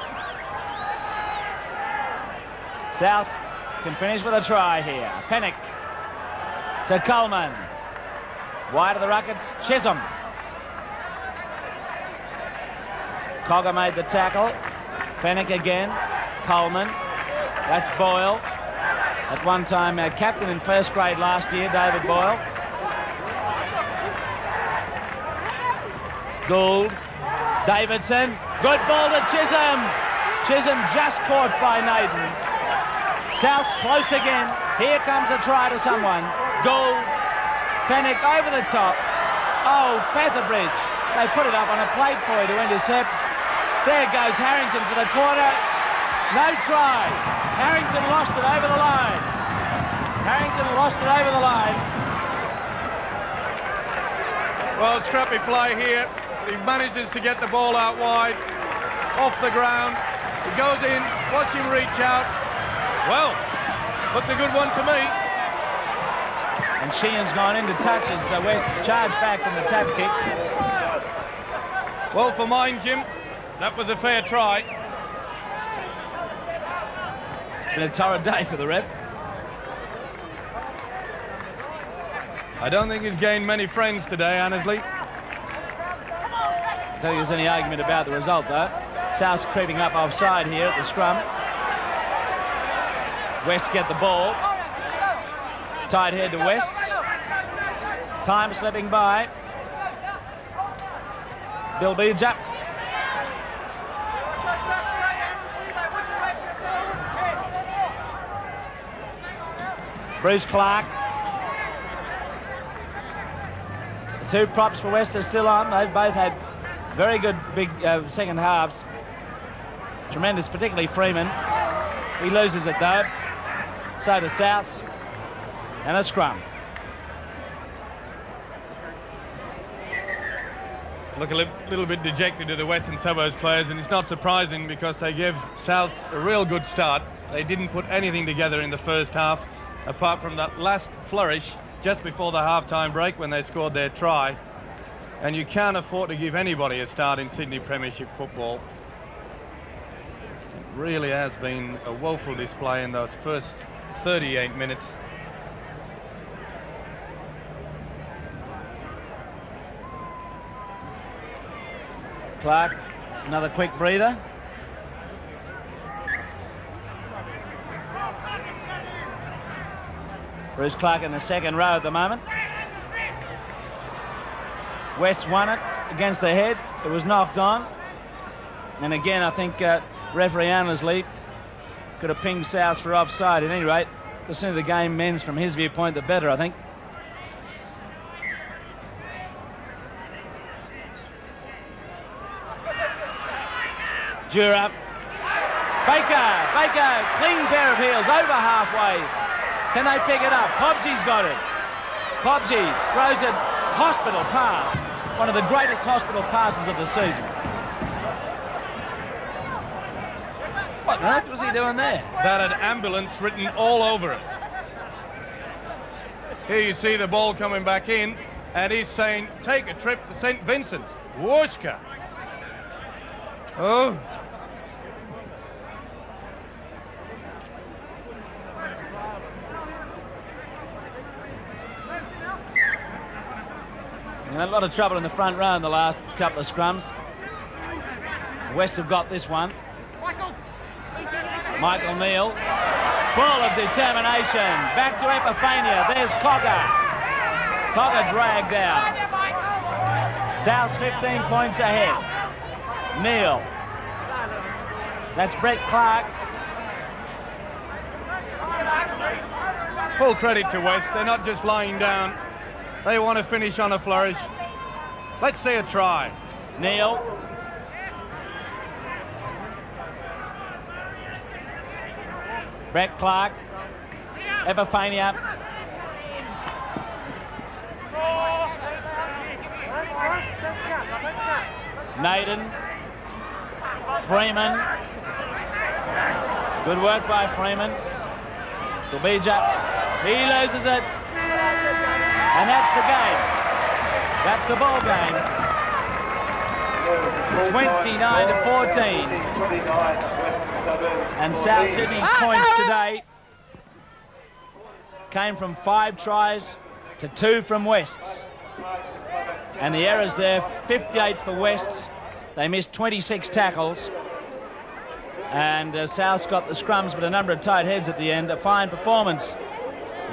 South can finish with a try here. Fennick to Coleman. Wide of the Rockets, Chisholm. Cogger made the tackle. Fennick again. Coleman. That's Boyle. At one time, captain in first grade last year, David Boyle. Gould. Davidson. Good ball to Chisholm. Chisholm just caught by Naden. South's close again. Here comes a try to someone. Gould. Fennick over the top. Oh, Featherbridge. They put it up on a plate for you to intercept. There goes Harrington for the corner. No try. Harrington lost it over the line. Harrington lost it over the line. Well, scrappy play here. He manages to get the ball out wide, off the ground. He goes in, watch him reach out. Well, looks a good one to me. And Sheehan's gone into touches, so West's charged back from the tap kick. Well, for mine, Jim, that was a fair try. It's been a torrid day for the rep. I don't think he's gained many friends today, Annesley. I don't think there's any argument about the result, though. South's creeping up offside here at the scrum. West get the ball. Tight head to West. Time slipping by. Bilbija. Bruce Clark. The two props for West are still on. They've both had very good big second halves. Tremendous, particularly Freeman. He loses it though. So does South. And a scrum. Look a little bit dejected to the Western Suburbs players, and it's not surprising because they gave South a real good start. They didn't put anything together in the first half, apart from that last flourish just before the half-time break when they scored their try. And you can't afford to give anybody a start in Sydney Premiership football. It really has been a woeful display in those first 38 minutes. Clark, another quick breather. Bruce Clark in the second row at the moment. West won it against the head. It was knocked on. And again, I think referee Annesley could have pinged South for offside. At any rate, the sooner the game ends from his viewpoint, the better, I think. Jura. Baker, clean pair of heels, over halfway. Can they pick it up? Pobsey's got it. Pobsey throws a hospital pass, one of the greatest hospital passes of the season. What on earth was he doing there? That had ambulance written all over it. Here you see the ball coming back in, and he's saying, take a trip to St. Vincent's. Whooshka. Oh. A lot of trouble in the front row in the last couple of scrums. West have got this one. Michael Neal, full of determination. Back to Epiphania. There's Cogger. Cogger dragged out. South's 15 points ahead. Neal. That's Brett Clark. Full credit to West. They're not just lying down. They want to finish on a flourish. Let's see a try. Neal. Brett Clark. Epiphania. Naden. Freeman. Good work by Freeman. Gulbija. He loses it. And that's the game. That's the ball game. 29 to 14. And South Sydney's points today came from 5 tries to 2 from West's. And the errors there, 58 for West's. They missed 26 tackles. And South's got the scrums, but a number of tight heads at the end. A fine performance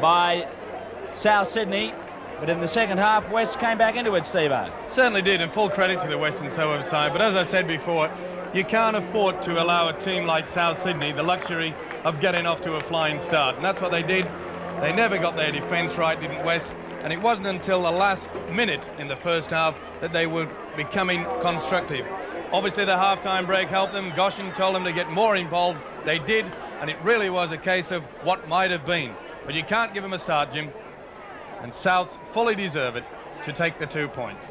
by South Sydney. But in the second half, West came back into it, Steve-O. Certainly did, and full credit to the Western Suburbs side. But as I said before, you can't afford to allow a team like South Sydney the luxury of getting off to a flying start. And that's what they did. They never got their defence right, didn't West? And it wasn't until the last minute in the first half that they were becoming constructive. Obviously, the half-time break helped them. Goshen told them to get more involved. They did, and it really was a case of what might have been. But you can't give them a start, Jim. And Souths fully deserve it to take the 2 points.